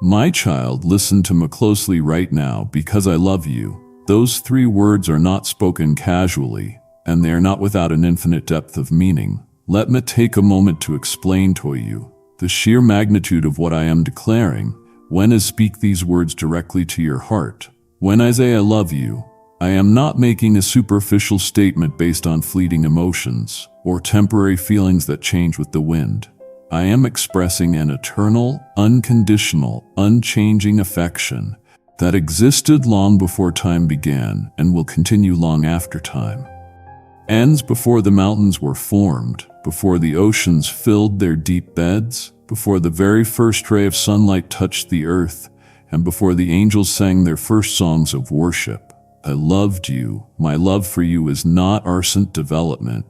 My child, listen to me closely right now, because I love you. Those 3 words are not spoken casually, and they are not without an infinite depth of meaning. Let me take a moment to explain to you the sheer magnitude of what I am declaring when I speak these words directly to your heart. When I say I love you, I am not making a superficial statement based on fleeting emotions or temporary feelings that change with the wind. I am expressing an eternal, unconditional, unchanging affection that existed long before time began and will continue long after time. Ends before the mountains were formed, before the oceans filled their deep beds, before the very first ray of sunlight touched the earth, and before the angels sang their first songs of worship. I loved you. My love for you is not our recent development,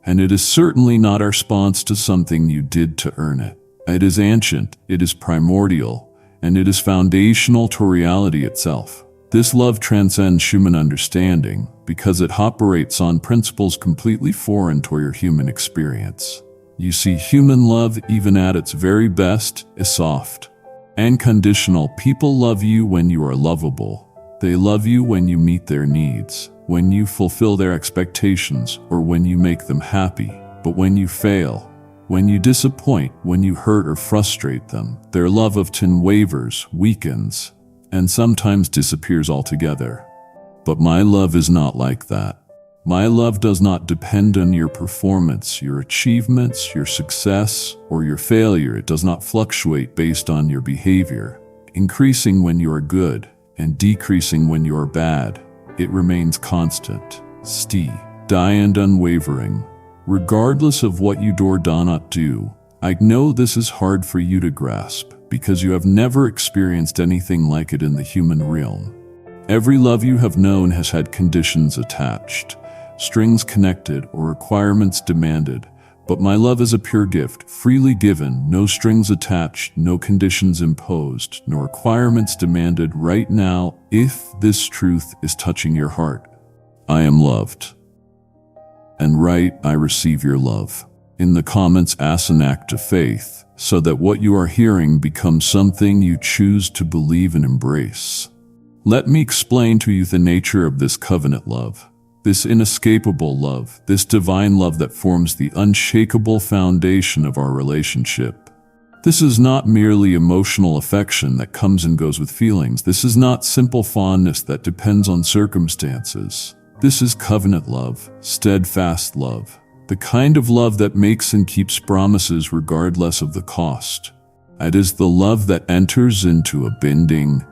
and it is certainly not our response to something you did to earn it. It is ancient, it is primordial, and it is foundational to reality itself. This love transcends human understanding because it operates on principles completely foreign to your human experience. You see, human love, even at its very best, is soft and conditional. People love you when you are lovable. They love you when you meet their needs, when you fulfill their expectations, or when you make them happy. But when you fail, when you disappoint, when you hurt or frustrate them, their love often wavers, weakens, and sometimes disappears altogether. But my love is not like that. My love does not depend on your performance, your achievements, your success, or your failure. It does not fluctuate based on your behavior, increasing when you are good and decreasing when you are bad. It remains constant, steady, and unwavering, regardless of what you do or do not do. I know this is hard for you to grasp because you have never experienced anything like it in the human realm. Every love you have known has had conditions attached, strings connected, or requirements demanded. But my love is a pure gift, freely given, no strings attached, no conditions imposed, no requirements demanded. Right now, if this truth is touching your heart, I am loved. And I receive your love. In the comments, ask an act of faith, so that what you are hearing becomes something you choose to believe and embrace. Let me explain to you the nature of this covenant love. This inescapable love, this divine love that forms the unshakable foundation of our relationship. This is not merely emotional affection that comes and goes with feelings. This is not simple fondness that depends on circumstances. This is covenant love, steadfast love, the kind of love that makes and keeps promises regardless of the cost. It is the love that enters into a binding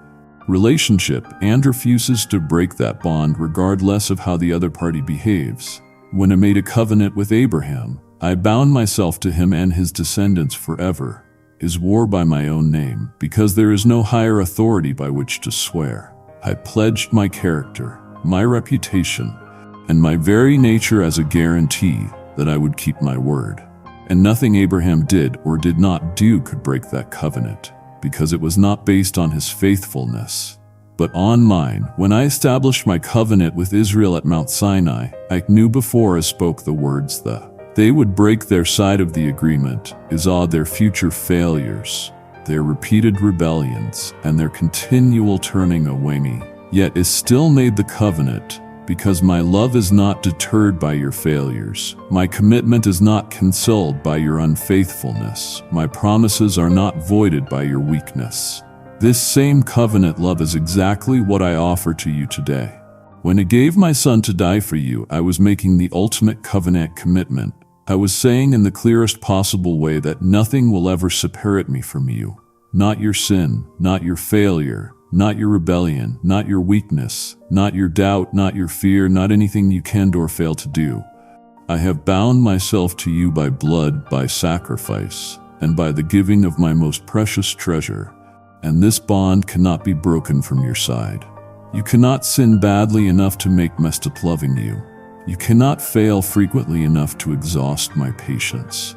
relationship and refuses to break that bond regardless of how the other party behaves. When I made a covenant with Abraham, I bound myself to him and his descendants forever. I swore by my own name, because there is no higher authority by which to swear. I pledged my character, my reputation, and my very nature as a guarantee that I would keep my word. And nothing Abraham did or did not do could break that covenant, because it was not based on his faithfulness, but on mine. When I established my covenant with Israel at Mount Sinai, I knew before I spoke the words they would break their side of the agreement, their future failures, their repeated rebellions, and their continual turning away me. Yet I still made the covenant, because my love is not deterred by your failures. My commitment is not consoled by your unfaithfulness. My promises are not voided by your weakness. This same covenant love is exactly what I offer to you today. When I gave my son to die for you, I was making the ultimate covenant commitment. I was saying in the clearest possible way that nothing will ever separate me from you. Not your sin, not your failure, not your rebellion, not your weakness, not your doubt, not your fear, not anything you can or fail to do. I have bound myself to you by blood, by sacrifice, and by the giving of my most precious treasure, and this bond cannot be broken from your side. You cannot sin badly enough to make me stop loving you. You cannot fail frequently enough to exhaust my patience.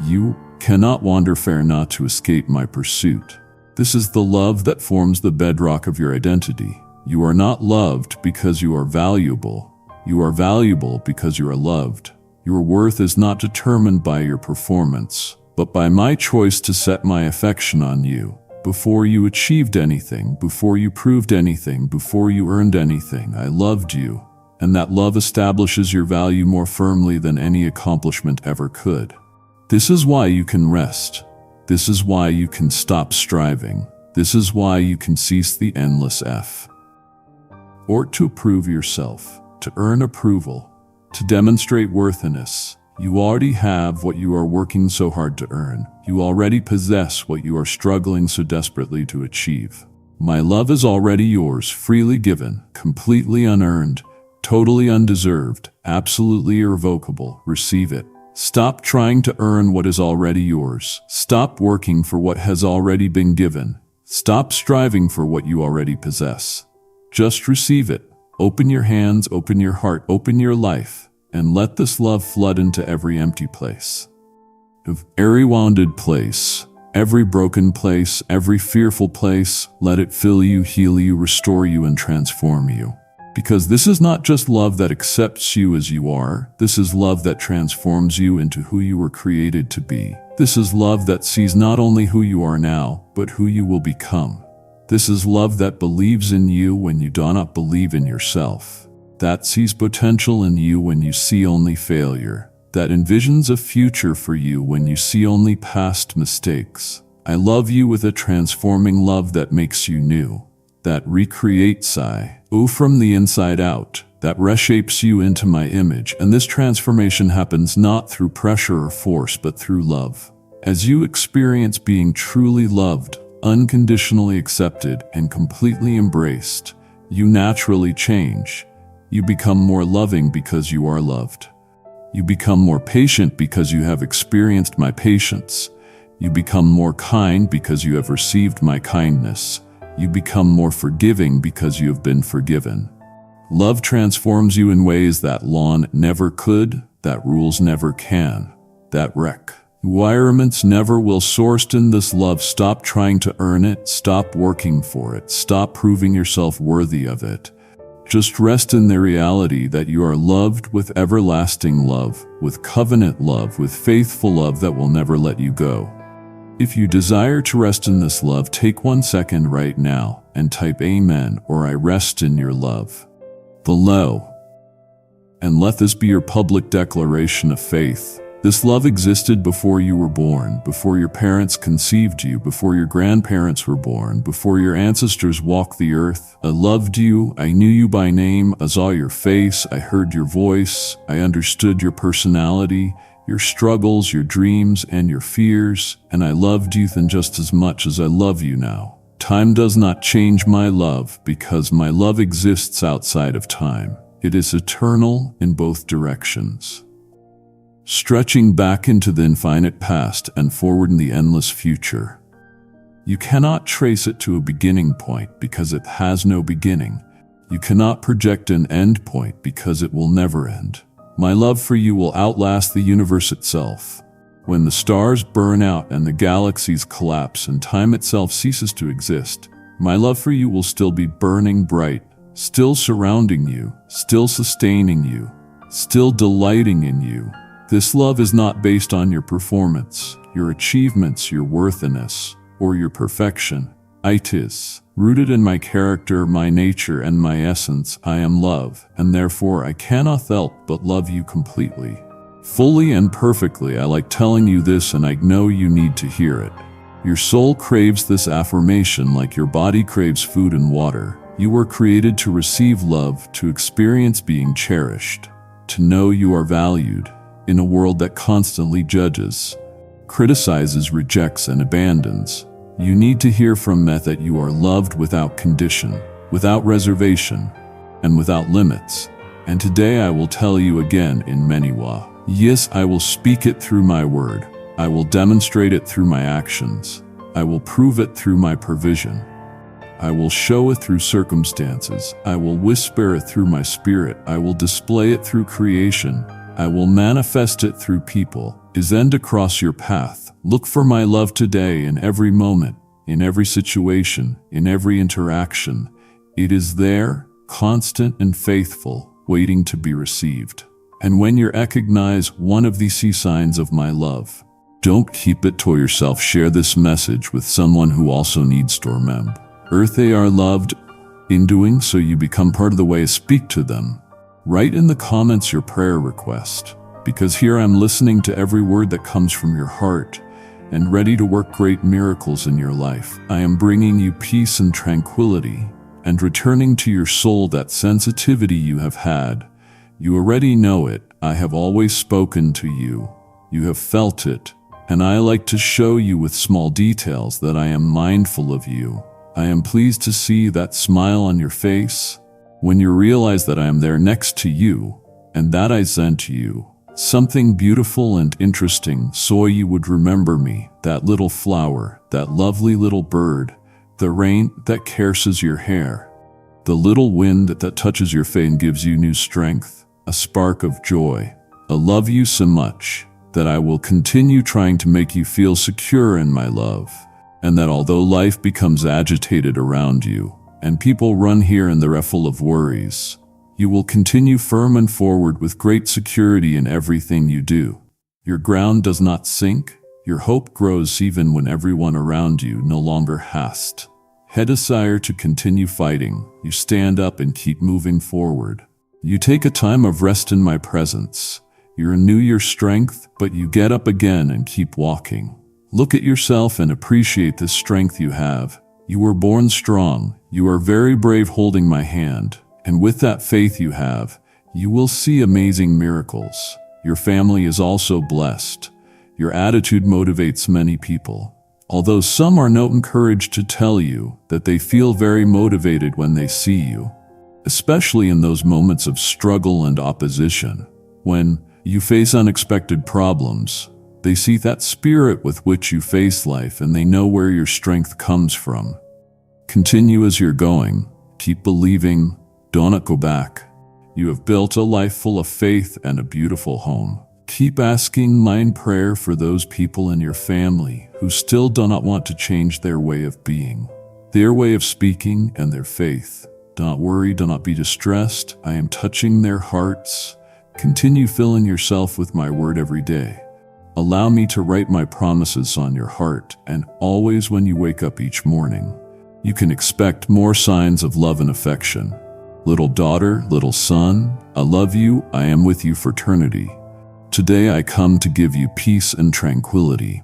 You cannot wander far enough to escape my pursuit. This is the love that forms the bedrock of your identity. You are not loved because you are valuable. You are valuable because you are loved. Your worth is not determined by your performance, but by my choice to set my affection on you. Before you achieved anything, before you proved anything, before you earned anything, I loved you. And that love establishes your value more firmly than any accomplishment ever could. This is why you can rest. This is why you can stop striving. This is why you can cease the endless effort to prove yourself, to earn approval, to demonstrate worthiness. You already have what you are working so hard to earn. You already possess what you are struggling so desperately to achieve. My love is already yours, freely given, completely unearned, totally undeserved, absolutely irrevocable. Receive it. Stop trying to earn what is already yours. Stop working for what has already been given. Stop striving for what you already possess. Just receive it. Open your hands, open your heart, open your life, and let this love flood into every empty place. Every wounded place, every broken place, every fearful place, let it fill you, heal you, restore you, and transform you. Because this is not just love that accepts you as you are. This is love that transforms you into who you were created to be. This is love that sees not only who you are now, but who you will become. This is love that believes in you when you do not believe in yourself. That sees potential in you when you see only failure. That envisions a future for you when you see only past mistakes. I love you with a transforming love that makes you new. That recreates from the inside out, that reshapes you into my image, and this transformation happens not through pressure or force, but through love. As you experience being truly loved, unconditionally accepted, and completely embraced, you naturally change. You become more loving because you are loved. You become more patient because you have experienced my patience. You become more kind because you have received my kindness. You become more forgiving because you have been forgiven. Love transforms you in ways that law never could, that rules never can, that requirements never will. Sourced in this love, stop trying to earn it, stop working for it, stop proving yourself worthy of it. Just rest in the reality that you are loved with everlasting love, with covenant love, with faithful love that will never let you go. If you desire to rest in this love, take 1 second right now and type Amen or I rest in your love below. And let this be your public declaration of faith. This love existed before you were born, before your parents conceived you, before your grandparents were born, before your ancestors walked the earth. I loved you, I knew you by name, I saw your face, I heard your voice, I understood your personality, your struggles, your dreams, and your fears, and I loved you then just as much as I love you now. Time does not change my love because my love exists outside of time. It is eternal in both directions, stretching back into the infinite past and forward in the endless future. You cannot trace it to a beginning point because it has no beginning. You cannot project an end point because it will never end. My love for you will outlast the universe itself. When the stars burn out and the galaxies collapse and time itself ceases to exist, my love for you will still be burning bright, still surrounding you, still sustaining you, still delighting in you. This love is not based on your performance, your achievements, your worthiness, or your perfection. It is rooted in my character, my nature, and my essence. I am love, and therefore I cannot help but love you completely, fully and perfectly. I like telling you this, and I know you need to hear it. Your soul craves this affirmation like your body craves food and water. You were created to receive love, to experience being cherished, to know you are valued. In a world that constantly judges, criticizes, rejects, and abandons, you need to hear from me that you are loved without condition, without reservation, and without limits. And today I will tell you again in many ways. Yes, I will speak it through my word. I will demonstrate it through my actions. I will prove it through my provision. I will show it through circumstances. I will whisper it through my spirit. I will display it through creation. I will manifest it through people. Is end across your path. Look for my love today in every moment, in every situation, in every interaction. It is there, constant and faithful, waiting to be received. And when you recognize one of these signs of my love, Don't keep it to yourself. Share this message with someone who also needs to remember. Earth, they are loved. In doing so, you become part of the way I speak to them. Write in the comments your prayer request, because here I'm listening to every word that comes from your heart and ready to work great miracles in your life. I am bringing you peace and tranquility and returning to your soul that sensitivity you have had. You already know it. I have always spoken to you. You have felt it. And I like to show you with small details that I am mindful of you. I am pleased to see that smile on your face when you realize that I am there next to you and that I sent you something beautiful and interesting so you would remember me, that little flower, that lovely little bird, the rain that caresses your hair, the little wind that touches your face and gives you new strength, a spark of joy. I love you so much that I will continue trying to make you feel secure in my love, and that although life becomes agitated around you, and people run here and they're full of worries, you will continue firm and forward with great security in everything you do. Your ground does not sink, your hope grows even when everyone around you no longer has to. Had a desire to continue fighting, you stand up and keep moving forward. You take a time of rest in my presence. You renew your strength, but you get up again and keep walking. Look at yourself and appreciate the strength you have. You were born strong. You are very brave holding my hand. And with that faith you have, you will see amazing miracles. Your family is also blessed. Your attitude motivates many people. Although some are not encouraged to tell you that they feel very motivated when they see you, especially in those moments of struggle and opposition. When you face unexpected problems, they see that spirit with which you face life and they know where your strength comes from. Continue as you're going. Keep believing. Do not go back. You have built a life full of faith and a beautiful home. Keep asking mine prayer for those people in your family who still do not want to change their way of being, their way of speaking, and their faith. Do not worry, do not be distressed. I am touching their hearts. Continue filling yourself with my word every day. Allow me to write my promises on your heart, and always when you wake up each morning, you can expect more signs of love and affection. Little daughter, little son, I love you. I am with you for eternity. Today I come to give you peace and tranquility.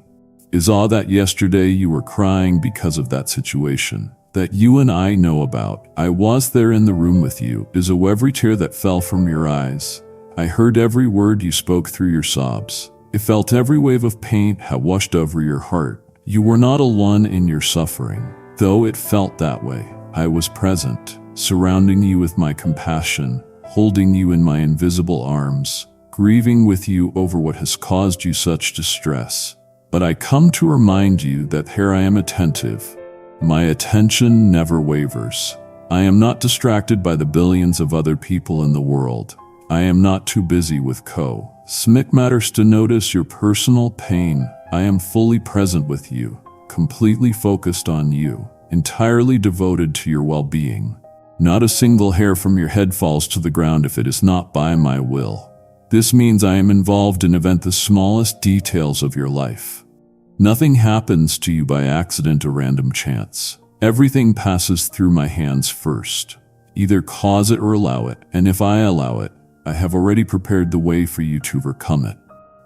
Is all that yesterday you were crying because of that situation that you and I know about? I was there in the room with you. Is every tear that fell from your eyes? I heard every word you spoke through your sobs. I felt every wave of pain had washed over your heart. You were not alone in your suffering. Though it felt that way, I was present, surrounding you with my compassion, holding you in my invisible arms, grieving with you over what has caused you such distress. But I come to remind you that here I am attentive. My attention never wavers. I am not distracted by the billions of other people in the world. I am not too busy with Smic matters to notice your personal pain. I am fully present with you, completely focused on you, entirely devoted to your well-being. Not a single hair from your head falls to the ground if it is not by my will. This means I am involved in the smallest details of your life. Nothing happens to you by accident or random chance. Everything passes through my hands first. Either cause it or allow it, and if I allow it, I have already prepared the way for you to overcome it.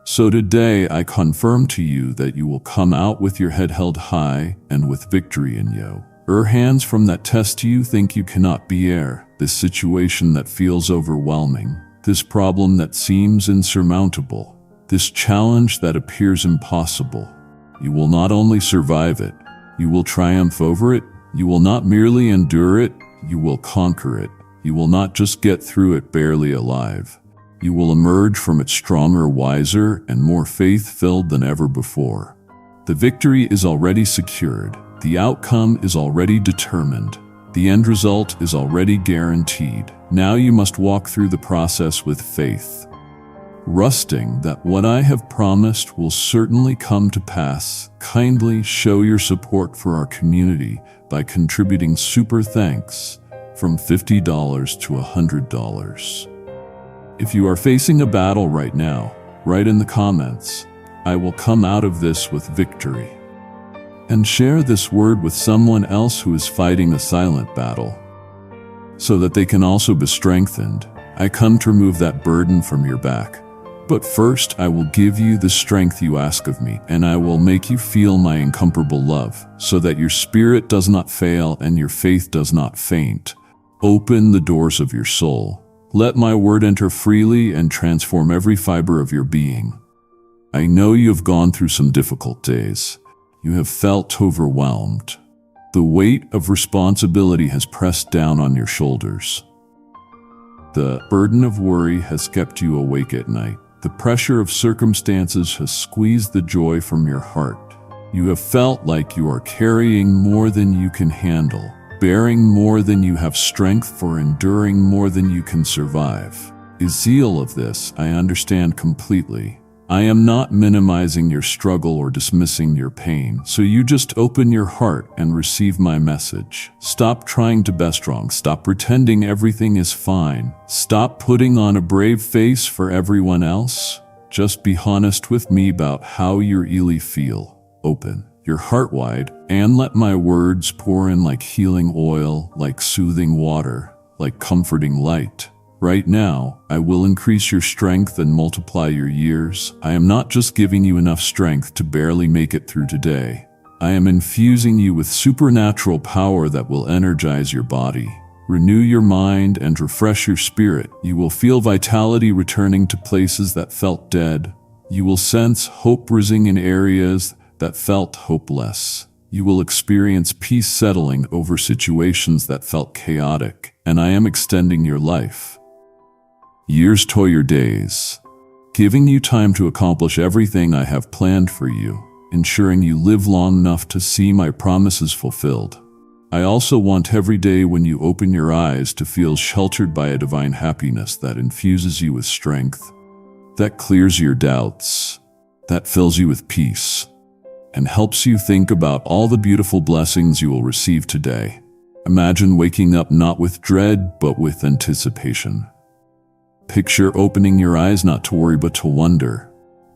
So today I confirm to you that you will come out with your head held high and with victory in you. Hands from that test you think you cannot bear, this situation that feels overwhelming, this problem that seems insurmountable, this challenge that appears impossible. You will not only survive it, you will triumph over it. You will not merely endure it, you will conquer it. You will not just get through it barely alive. You will emerge from it stronger, wiser, and more faith-filled than ever before. The victory is already secured. The outcome is already determined. The end result is already guaranteed. Now you must walk through the process with faith, trusting that what I have promised will certainly come to pass. Kindly show your support for our community by contributing super thanks from $50 to $100. If you are facing a battle right now, write in the comments, I will come out of this with victory. And share this word with someone else who is fighting a silent battle, so that they can also be strengthened. I come to remove that burden from your back. But first, I will give you the strength you ask of me, and I will make you feel my incomparable love, so that your spirit does not fail and your faith does not faint. Open the doors of your soul. Let my word enter freely and transform every fiber of your being. I know you have gone through some difficult days. You have felt overwhelmed. The weight of responsibility has pressed down on your shoulders. The burden of worry has kept you awake at night. The pressure of circumstances has squeezed the joy from your heart. You have felt like you are carrying more than you can handle, bearing more than you have strength for, enduring more than you can survive. The zeal of this, I understand completely. I am not minimizing your struggle or dismissing your pain, so you just open your heart and receive my message. Stop trying to be strong. Stop pretending everything is fine. Stop putting on a brave face for everyone else. Just be honest with me about how you really feel. Open your heart wide and let my words pour in like healing oil, like soothing water, like comforting light. Right now, I will increase your strength and multiply your years. I am not just giving you enough strength to barely make it through today. I am infusing you with supernatural power that will energize your body, renew your mind, and refresh your spirit. You will feel vitality returning to places that felt dead. You will sense hope rising in areas that felt hopeless. You will experience peace settling over situations that felt chaotic, and I am extending your life. Years to your days, giving you time to accomplish everything I have planned for you, ensuring you live long enough to see my promises fulfilled. I also want every day when you open your eyes to feel sheltered by a divine happiness that infuses you with strength, that clears your doubts, that fills you with peace, and helps you think about all the beautiful blessings you will receive today. Imagine waking up not with dread, but with anticipation. Picture opening your eyes not to worry but to wonder.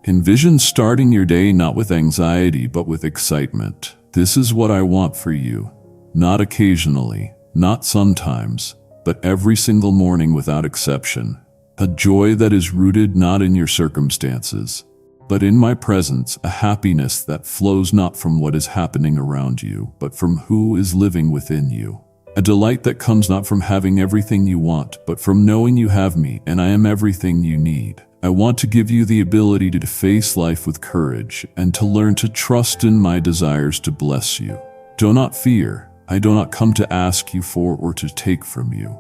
Envision starting your day not with anxiety but with excitement. This is what I want for you. Not occasionally, not sometimes, but every single morning without exception. A joy that is rooted not in your circumstances, but in my presence, a happiness that flows not from what is happening around you, but from who is living within you. A delight that comes not from having everything you want, but from knowing you have me and I am everything you need. I want to give you the ability to face life with courage and to learn to trust in my desires to bless you. Do not fear. I do not come to ask you for or to take from you.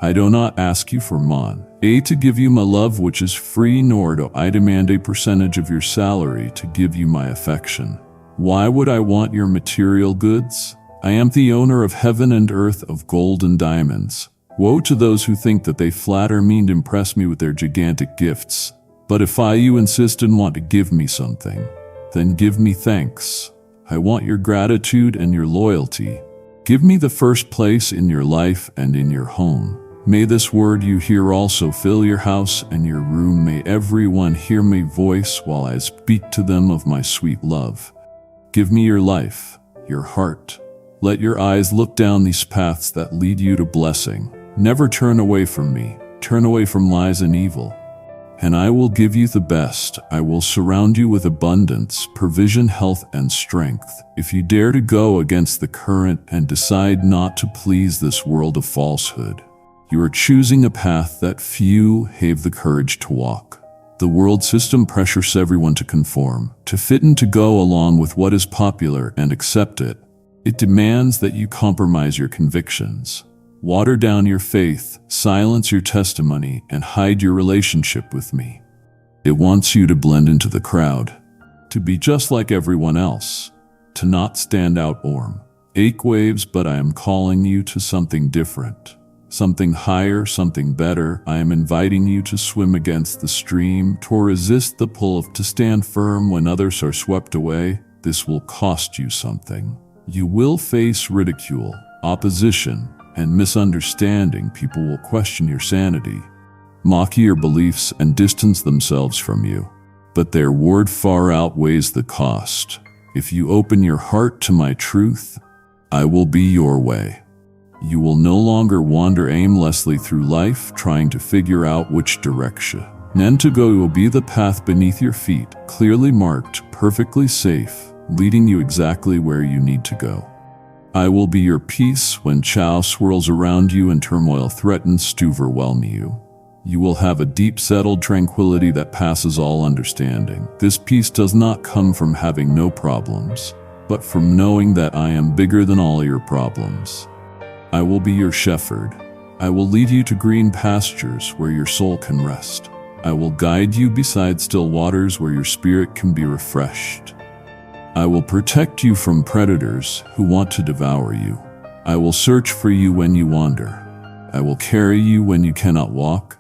I do not ask you for to give you my love which is free, nor do I demand a percentage of your salary to give you my affection. Why would I want your material goods? I am the owner of heaven and earth, of gold and diamonds. Woe to those who think that they flatter me to impress me with their gigantic gifts. But if you insist and want to give me something, then give me thanks. I want your gratitude and your loyalty. Give me the first place in your life and in your home. May this word you hear also fill your house and your room. May everyone hear my voice while I speak to them of my sweet love. Give me your life, your heart. Let your eyes look down these paths that lead you to blessing. Never turn away from me. Turn away from lies and evil. And I will give you the best. I will surround you with abundance, provision, health, and strength. If you dare to go against the current and decide not to please this world of falsehood, you are choosing a path that few have the courage to walk. The world system pressures everyone to conform, to fit and to go along with what is popular and accept it. It demands that you compromise your convictions, water down your faith, silence your testimony, and hide your relationship with me. It wants you to blend into the crowd, to be just like everyone else, to not stand out or ache waves, but I am calling you to something different, something higher, something better. I am inviting you to swim against the stream, to resist the pull, to stand firm when others are swept away. This will cost you something. You will face ridicule, opposition, and misunderstanding. People will question your sanity, mock your beliefs, and distance themselves from you. but their reward far outweighs the cost. If you open your heart to my truth, I will be your way. You will no longer wander aimlessly through life trying to figure out which direction to go. Will be the path beneath your feet, clearly marked, perfectly safe, leading you exactly where you need to go. I will be your peace when chaos swirls around you and turmoil threatens to overwhelm you. You will have a deep settled tranquility that passes all understanding. This peace does not come from having no problems, but from knowing that I am bigger than all your problems. I will be your shepherd. I will lead you to green pastures where your soul can rest. I will guide you beside still waters where your spirit can be refreshed. I will protect you from predators who want to devour you. I will search for you when you wander. I will carry you when you cannot walk.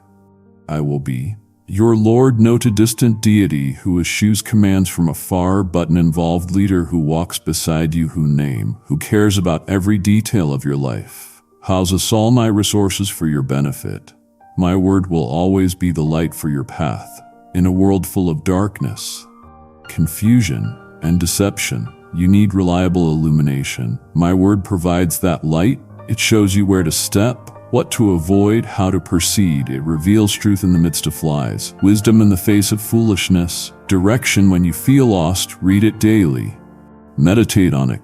I will be your Lord, no to distant deity who eschews commands from afar, but an involved leader who walks beside you, who cares about every detail of your life, houses all my resources for your benefit. My word will always be the light for your path. In a world full of darkness, confusion, and deception, you need reliable illumination. My word provides that light. It shows you where to step, what to avoid, how to proceed. It reveals truth in the midst of lies, wisdom in the face of foolishness, direction when you feel lost. Read it daily. Meditate on it.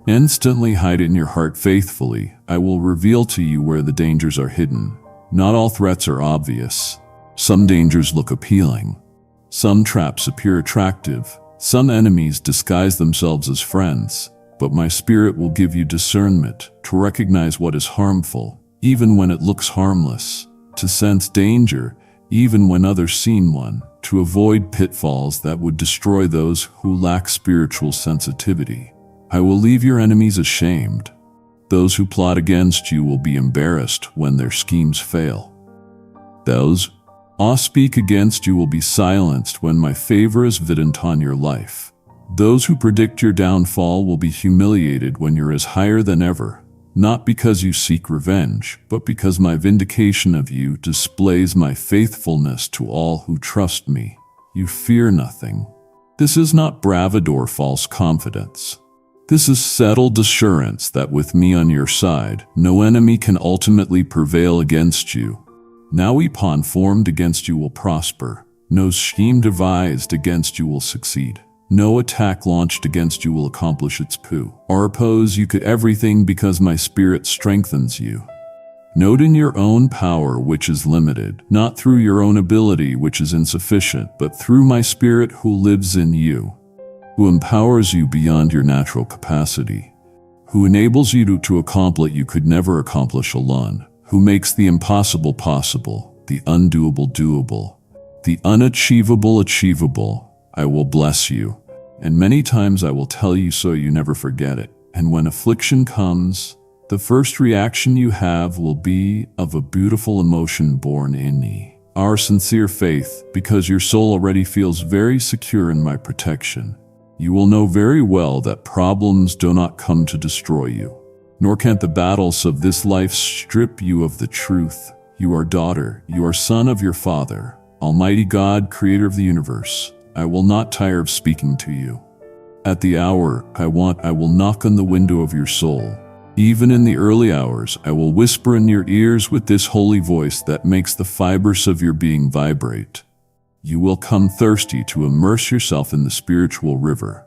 Instantly hide it in your heart faithfully. I will reveal to you where the dangers are hidden. Not all threats are obvious. Some dangers look appealing. Some traps appear attractive. Some enemies disguise themselves as friends. But my spirit will give you discernment to recognize what is harmful, even when it looks harmless, to sense danger, even when others see one, to avoid pitfalls that would destroy those who lack spiritual sensitivity. I will leave your enemies ashamed. Those who plot against you will be embarrassed when their schemes fail. Those who speak against you will be silenced when my favor is evident on your life. Those who predict your downfall will be humiliated when you're as higher than ever, not because you seek revenge, but because my vindication of you displays my faithfulness to all who trust me. You fear nothing. This is not bravado or false confidence. This is settled assurance that with me on your side, no enemy can ultimately prevail against you. No weapon formed against you will prosper. No scheme devised against you will succeed. No attack launched against you will accomplish its or oppose you to everything because my spirit strengthens you. Note in your own power which is limited, not through your own ability which is insufficient, but through my spirit who lives in you, who empowers you beyond your natural capacity, who enables you to accomplish what you could never accomplish alone, who makes the impossible possible, the undoable doable, the unachievable achievable. I will bless you, and many times I will tell you so you never forget it. And when affliction comes, the first reaction you have will be of a beautiful emotion born in me, our sincere faith, because your soul already feels very secure in my protection. You will know very well that problems do not come to destroy you, nor can the battles of this life strip you of the truth. You are daughter, you are son of your Father, Almighty God, creator of the universe. I will not tire of speaking to you. At the hour I will knock on the window of your soul. Even in the early hours, I will whisper in your ears with this holy voice that makes the fibers of your being vibrate. You will come thirsty to immerse yourself in the spiritual river.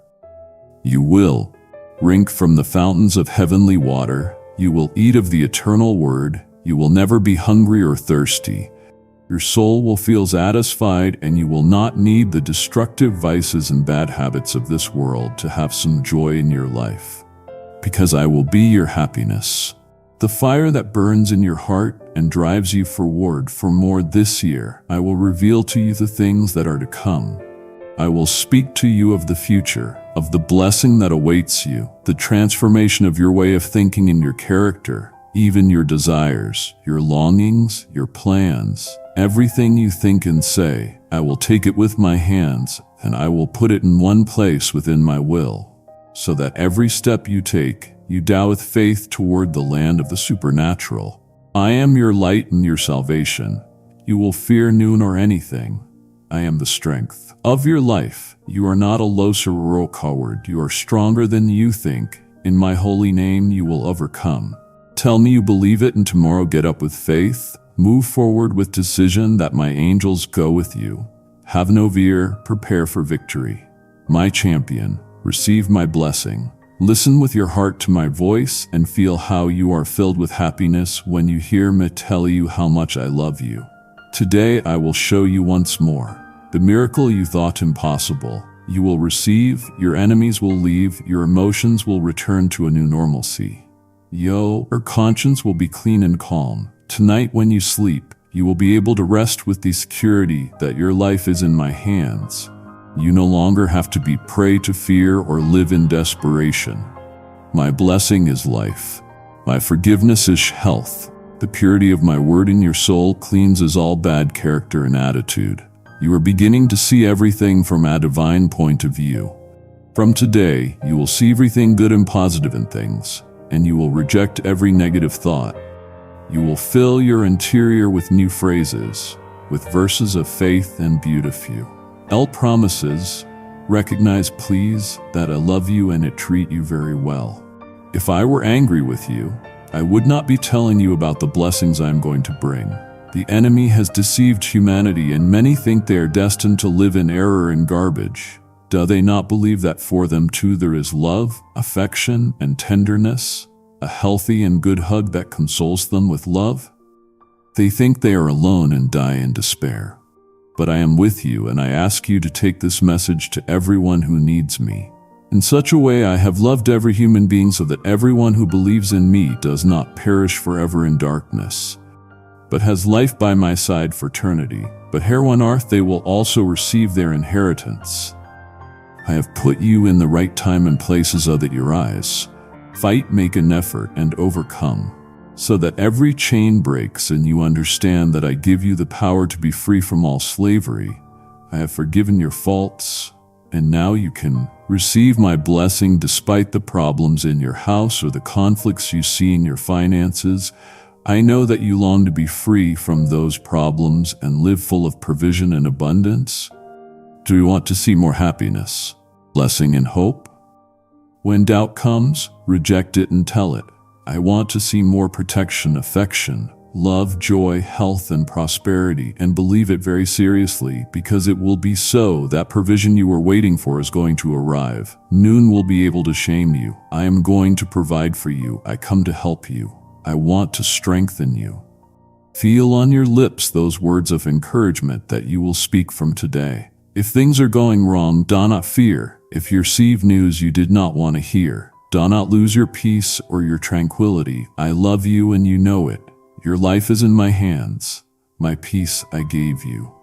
You will drink from the fountains of heavenly water. You will eat of the eternal word. You will never be hungry or thirsty. Your soul will feel satisfied, and you will not need the destructive vices and bad habits of this world to have some joy in your life. Because I will be your happiness, the fire that burns in your heart and drives you forward for more this year. I will reveal to you the things that are to come. I will speak to you of the future, of the blessing that awaits you, the transformation of your way of thinking and your character, even your desires, your longings, your plans. Everything you think and say, I will take it with my hands, and I will put it in one place within my will, so that every step you take, you dow with faith toward the land of the supernatural. I am your light and your salvation. You will fear noon or anything. I am the strength of your life. You are not a loser or a coward. You are stronger than you think. In my holy name, you will overcome. Tell me you believe it, and tomorrow get up with faith. Move forward with decision that my angels go with you. Have no fear, prepare for victory. My champion, receive my blessing. Listen with your heart to my voice and feel how you are filled with happiness when you hear me tell you how much I love you. Today I will show you once more the miracle you thought impossible. You will receive, your enemies will leave, your emotions will return to a new normalcy. Your conscience will be clean and calm. Tonight when you sleep, you will be able to rest with the security that your life is in my hands. You no longer have to be prey to fear or live in desperation. My blessing is life. My forgiveness is health. The purity of my word in your soul cleanses all bad character and attitude. You are beginning to see everything from a divine point of view. From today, you will see everything good and positive in things, and you will reject every negative thought. You will fill your interior with new phrases, with verses of faith and beauty. L promises, recognize please that I love you and it treat you very well. If I were angry with you, I would not be telling you about the blessings I am going to bring. The enemy has deceived humanity and many think they are destined to live in error and garbage. Do they not believe that for them too there is love, affection, and tenderness? A healthy and good hug that consoles them with love? They think they are alone and die in despair. But I am with you, and I ask you to take this message to everyone who needs me. In such a way I have loved every human being so that everyone who believes in me does not perish forever in darkness, but has life by my side for eternity. But here on earth they will also receive their inheritance. I have put you in the right time and places so that your eyes fight, make an effort, and overcome, so that every chain breaks and you understand that I give you the power to be free from all slavery. I have forgiven your faults, and now you can receive my blessing despite the problems in your house or the conflicts you see in your finances. I know that you long to be free from those problems and live full of provision and abundance. Do you want to see more happiness, blessing, and hope? When doubt comes, reject it and tell it. I want to see more protection, affection, love, joy, health, and prosperity, and believe it very seriously, because it will be so. That provision you were waiting for is going to arrive. Noon will be able to shame you. I am going to provide for you. I come to help you. I want to strengthen you. Feel on your lips those words of encouragement that you will speak from today. If things are going wrong, do not fear. If you receive news you did not want to hear, do not lose your peace or your tranquility. I love you and you know it. Your life is in my hands. My peace I gave you.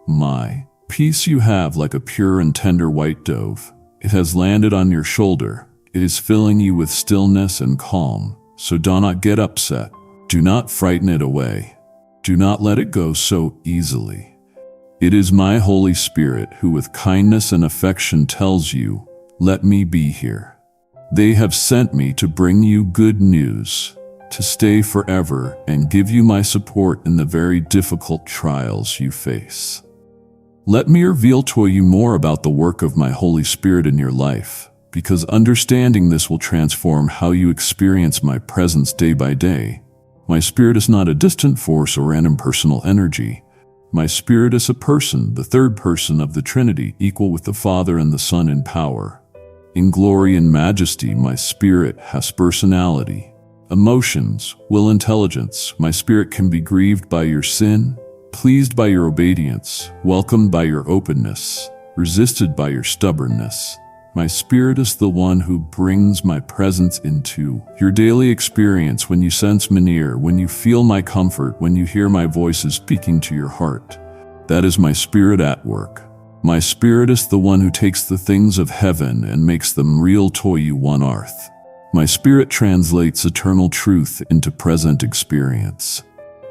My peace you have like a pure and tender white dove. It has landed on your shoulder. It is filling you with stillness and calm. So do not get upset. Do not frighten it away. Do not let it go so easily. It is my Holy Spirit who with kindness and affection tells you, let me be here. They have sent me to bring you good news, to stay forever and give you my support in the very difficult trials you face. Let me reveal to you more about the work of my Holy Spirit in your life, because understanding this will transform how you experience my presence day by day. My Spirit is not a distant force or an impersonal energy. My Spirit is a person, the third person of the Trinity, equal with the Father and the Son in power. In glory and majesty, my Spirit has personality, emotions, will, intelligence. My Spirit can be grieved by your sin, pleased by your obedience, welcomed by your openness, resisted by your stubbornness. My Spirit is the one who brings my presence into your daily experience when you sense me near, when you feel my comfort, when you hear my voices speaking to your heart. That is my Spirit at work. My Spirit is the one who takes the things of heaven and makes them real to you on earth. My Spirit translates eternal truth into present experience.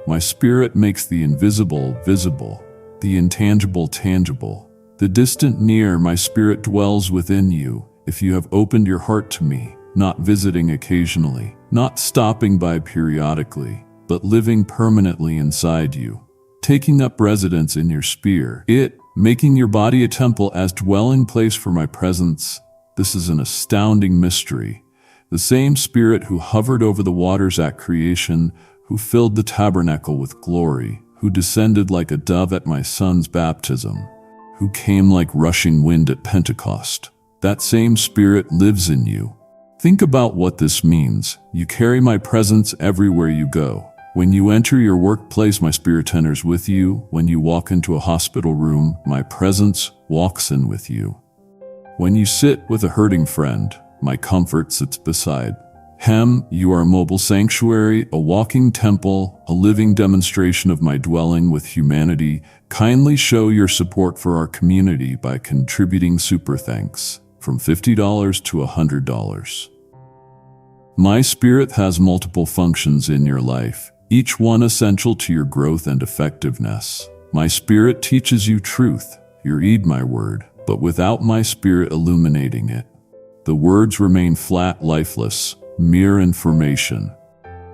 My Spirit makes the invisible visible, the intangible tangible, the distant near. My Spirit dwells within you if you have opened your heart to me, not visiting occasionally, not stopping by periodically, but living permanently inside you, taking up residence in your sphere. It making your body a temple as dwelling place for my presence. This is an astounding mystery. The same Spirit who hovered over the waters at creation, who filled the tabernacle with glory, who descended like a dove at my Son's baptism, who came like rushing wind at Pentecost. That same Spirit lives in you. Think about what this means. You carry my presence everywhere you go. When you enter your workplace, my Spirit enters with you. When you walk into a hospital room, my presence walks in with you. When you sit with a hurting friend, my comfort sits beside him. You are a mobile sanctuary, a walking temple, a living demonstration of my dwelling with humanity. Kindly show your support for our community by contributing super thanks from $50 to $100. My Spirit has multiple functions in your life, each one essential to your growth and effectiveness. My Spirit teaches you truth. You read my word, but without my Spirit illuminating it, the words remain flat, lifeless, mere information.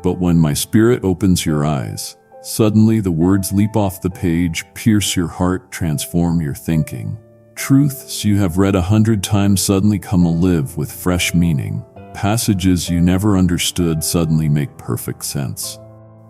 But when my Spirit opens your eyes, suddenly the words leap off the page, pierce your heart, transform your thinking. Truths you have read 100 times suddenly come alive with fresh meaning. Passages you never understood suddenly make perfect sense.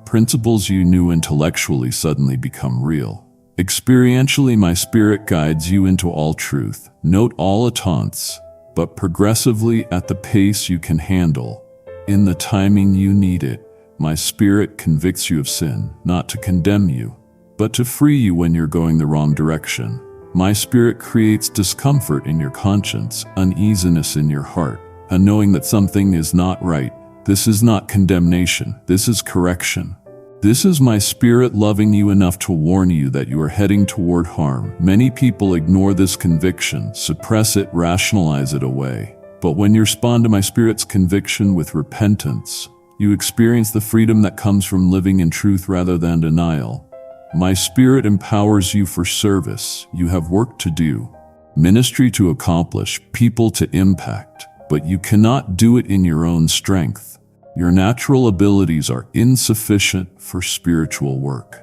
Principles you knew intellectually suddenly become real. Experientially, my Spirit guides you into all truth. Note all attempts, but progressively at the pace you can handle. In the timing you need it, my Spirit convicts you of sin, not to condemn you, but to free you when you're going the wrong direction. My Spirit creates discomfort in your conscience, uneasiness in your heart, a knowing that something is not right. This is not condemnation, this is correction. This is my Spirit loving you enough to warn you that you are heading toward harm. Many people ignore this conviction, suppress it, rationalize it away. But when you respond to my Spirit's conviction with repentance, you experience the freedom that comes from living in truth rather than denial. My Spirit empowers you for service. You have work to do, ministry to accomplish, people to impact, but you cannot do it in your own strength. Your natural abilities are insufficient for spiritual work.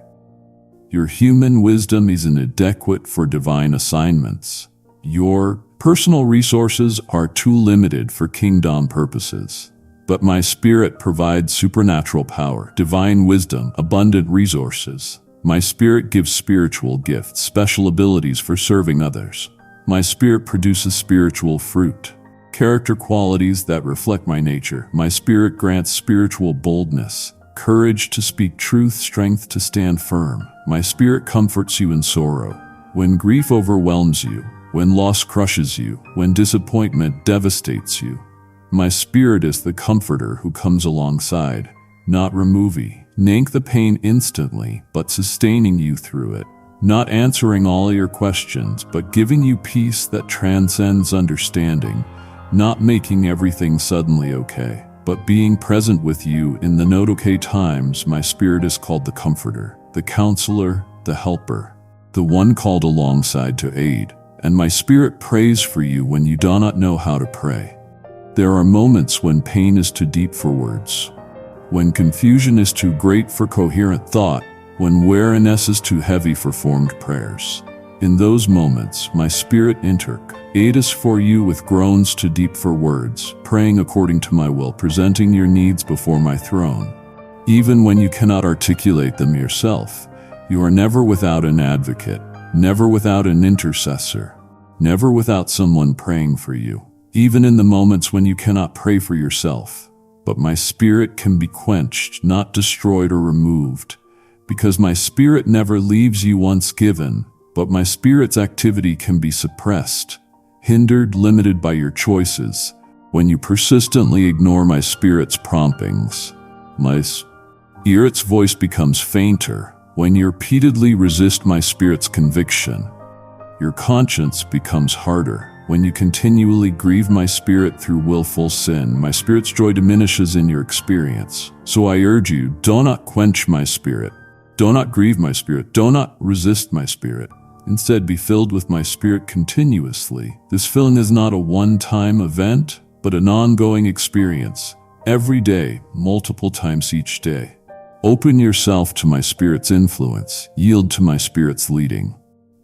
Your human wisdom is inadequate for divine assignments. Your personal resources are too limited for kingdom purposes. But my Spirit provides supernatural power, divine wisdom, abundant resources. My Spirit gives spiritual gifts, special abilities for serving others. My Spirit produces spiritual fruit, character qualities that reflect my nature. My Spirit grants spiritual boldness, courage to speak truth, strength to stand firm. My Spirit comforts you in sorrow. When grief overwhelms you, when loss crushes you, when disappointment devastates you, my Spirit is the comforter who comes alongside, not removing the pain instantly, but sustaining you through it. Not answering all your questions, but giving you peace that transcends understanding. Not making everything suddenly okay, but being present with you in the not okay times. My Spirit is called the Comforter, the Counselor, the Helper, the one called alongside to aid. And my Spirit prays for you when you do not know how to pray. There are moments when pain is too deep for words, when confusion is too great for coherent thought, when weariness is too heavy for formed prayers. In those moments, my Spirit intercedes for you with groans too deep for words, praying according to my will, presenting your needs before my throne. Even when you cannot articulate them yourself, you are never without an advocate, never without an intercessor, never without someone praying for you. Even in the moments when you cannot pray for yourself, but my Spirit can be quenched, not destroyed or removed, because my Spirit never leaves you once given. But my Spirit's activity can be suppressed, hindered, limited by your choices. When you persistently ignore my Spirit's promptings, my Spirit's voice becomes fainter. When you repeatedly resist my Spirit's conviction, your conscience becomes harder. When you continually grieve my Spirit through willful sin, my Spirit's joy diminishes in your experience. So I urge you, do not quench my Spirit. Do not grieve my Spirit. Do not resist my Spirit. Instead, be filled with my Spirit continuously. This filling is not a one-time event, but an ongoing experience. Every day, multiple times each day. Open yourself to my Spirit's influence. Yield to my Spirit's leading.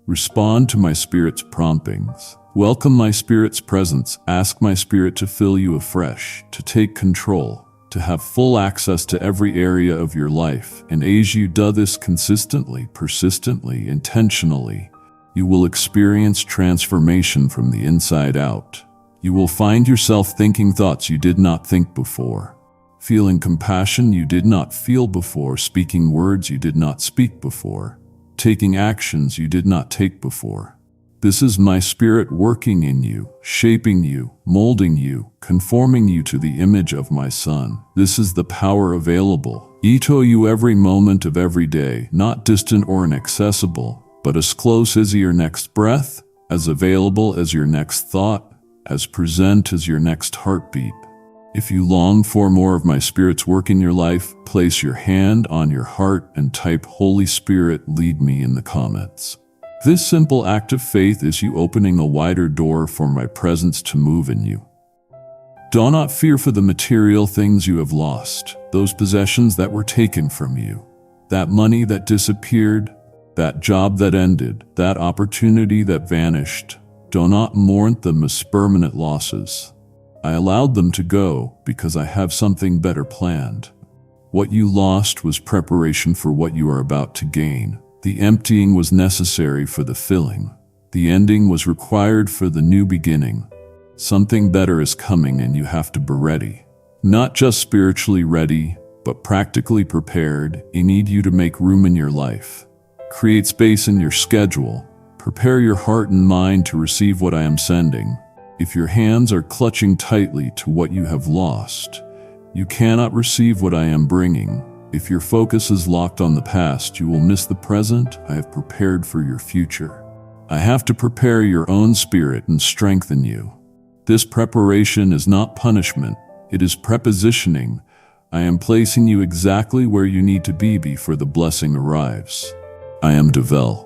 Respond to my spirit's promptings. Welcome my spirit's presence. Ask my spirit to fill you afresh, to take control, to have full access to every area of your life. And as you do this consistently, persistently, intentionally, you will experience transformation from the inside out. You will find yourself thinking thoughts you did not think before, feeling compassion you did not feel before, speaking words you did not speak before, taking actions you did not take before. This is my spirit working in you, shaping you, molding you, conforming you to the image of my Son. This is the power available to you every moment of every day, not distant or inaccessible, but as close as your next breath, as available as your next thought, as present as your next heartbeat. If you long for more of my Spirit's work in your life, place your hand on your heart and type "Holy Spirit, lead me" in the comments. This simple act of faith is you opening a wider door for my presence to move in you. Do not fear for the material things you have lost, those possessions that were taken from you, that money that disappeared, that job that ended, that opportunity that vanished. Do not mourn them as permanent losses. I allowed them to go because I have something better planned. What you lost was preparation for what you are about to gain. The emptying was necessary for the filling. The ending was required for the new beginning. Something better is coming and you have to be ready. Not just spiritually ready, but practically prepared. I need you to make room in your life. Create space in your schedule. Prepare your heart and mind to receive what I am sending. If your hands are clutching tightly to what you have lost, you cannot receive what I am bringing. If your focus is locked on the past, you will miss the present I have prepared for your future. I have to prepare your own spirit and strengthen you. This preparation is not punishment, it is prepositioning. I am placing you exactly where you need to be before the blessing arrives. I am developing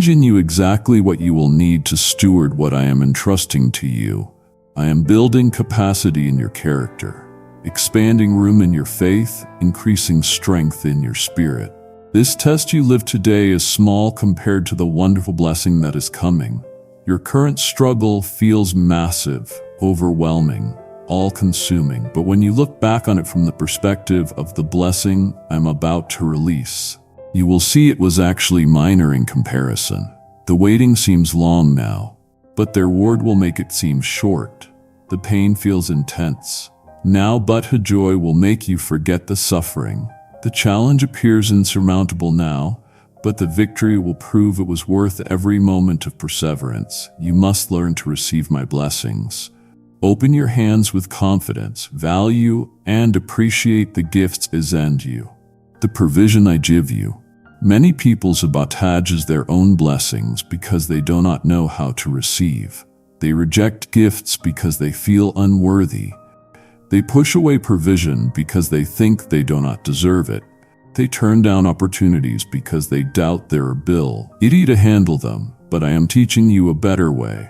in you exactly what you will need to steward what I am entrusting to you. I am building capacity in your character, expanding room in your faith, increasing strength in your spirit. This test you live today is small compared to the wonderful blessing that is coming. Your current struggle feels massive, overwhelming, all-consuming, but when you look back on it from the perspective of the blessing I'm about to release, you will see it was actually minor in comparison. The waiting seems long now, but their reward will make it seem short. The pain feels intense now, but her joy will make you forget the suffering. The challenge appears insurmountable now, but the victory will prove it was worth every moment of perseverance. You must learn to receive my blessings. Open your hands with confidence, value, and appreciate the gifts I send you. The provision I give you. Many people sabotage their own blessings because they do not know how to receive. They reject gifts because they feel unworthy. They push away provision because they think they do not deserve it. They turn down opportunities because they doubt their ability to handle them. But I am teaching you a better way.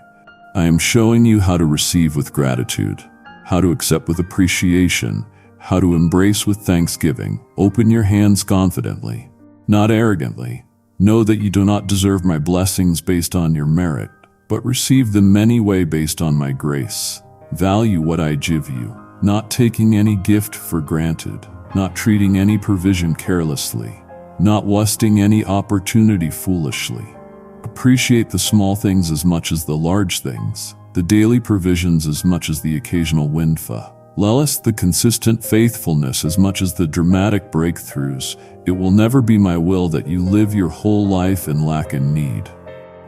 I am showing you how to receive with gratitude, how to accept with appreciation, how to embrace with thanksgiving. Open your hands confidently, not arrogantly. Know that you do not deserve my blessings based on your merit, but receive them anyway based on my grace. Value what I give you, not taking any gift for granted, not treating any provision carelessly, not wasting any opportunity foolishly. Appreciate the small things as much as the large things, the daily provisions as much as the occasional windfall. Lest the consistent faithfulness as much as the dramatic breakthroughs. It will never be my will that you live your whole life in lack and need.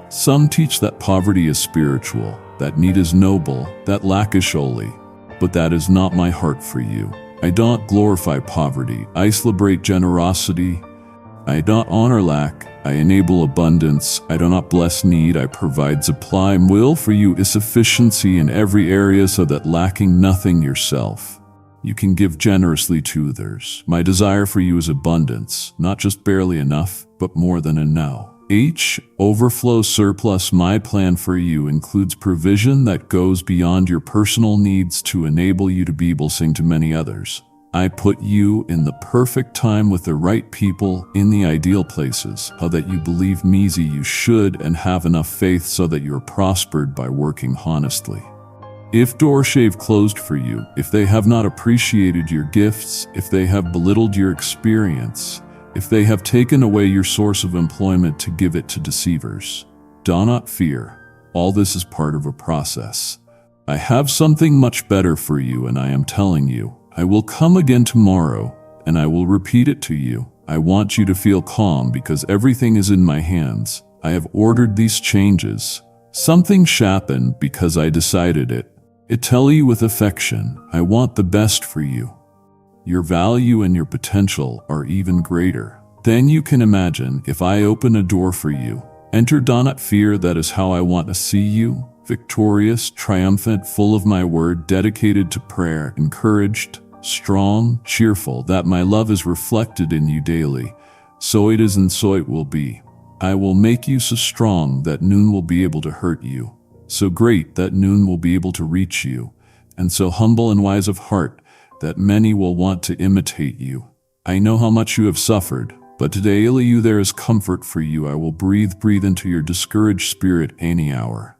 Some teach that poverty is spiritual, that need is noble, that lack is holy. But that is not my heart for you. I don't glorify poverty. I celebrate generosity. I don't honor lack. I enable abundance. I do not bless need. I provide supply. My will for you is sufficiency in every area so that lacking nothing yourself, you can give generously to others. My desire for you is abundance, not just barely enough, but more than enough. Overflow surplus. My plan for you includes provision that goes beyond your personal needs to enable you to be a blessing to many others. I put you in the perfect time with the right people in the ideal places, so that you believe me you should and have enough faith so that you are prospered by working honestly. If doors have closed for you, if they have not appreciated your gifts, if they have belittled your experience, if they have taken away your source of employment to give it to deceivers, do not fear. All this is part of a process. I have something much better for you, and I am telling you, I will come again tomorrow, and I will repeat it to you. I want you to feel calm because everything is in my hands. I have ordered these changes. Something happened because I decided it. I tell you with affection, I want the best for you. Your value and your potential are even greater than you can imagine. If I open a door for you, enter, do not fear. That is how I want to see you, victorious, triumphant, full of my word, dedicated to prayer, encouraged, strong, cheerful, that my love is reflected in you daily. So it is and so it will be. I will make you so strong that none will be able to hurt you, so great that none will be able to reach you, and so humble and wise of heart that many will want to imitate you. I know how much you have suffered, but today you there is comfort for you. I will breathe into your discouraged spirit any hour.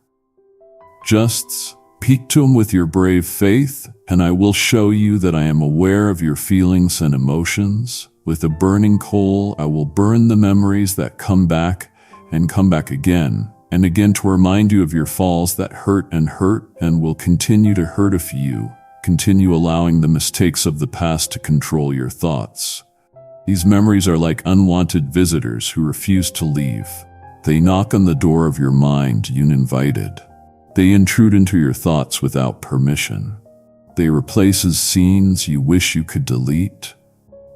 Just speak to him with your brave faith, and I will show you that I am aware of your feelings and emotions. With a burning coal, I will burn the memories that come back and come back again and again to remind you of your falls that hurt and will continue to hurt if you continue allowing the mistakes of the past to control your thoughts. These memories are like unwanted visitors who refuse to leave. They knock on the door of your mind uninvited. They intrude into your thoughts without permission. They replace scenes you wish you could delete,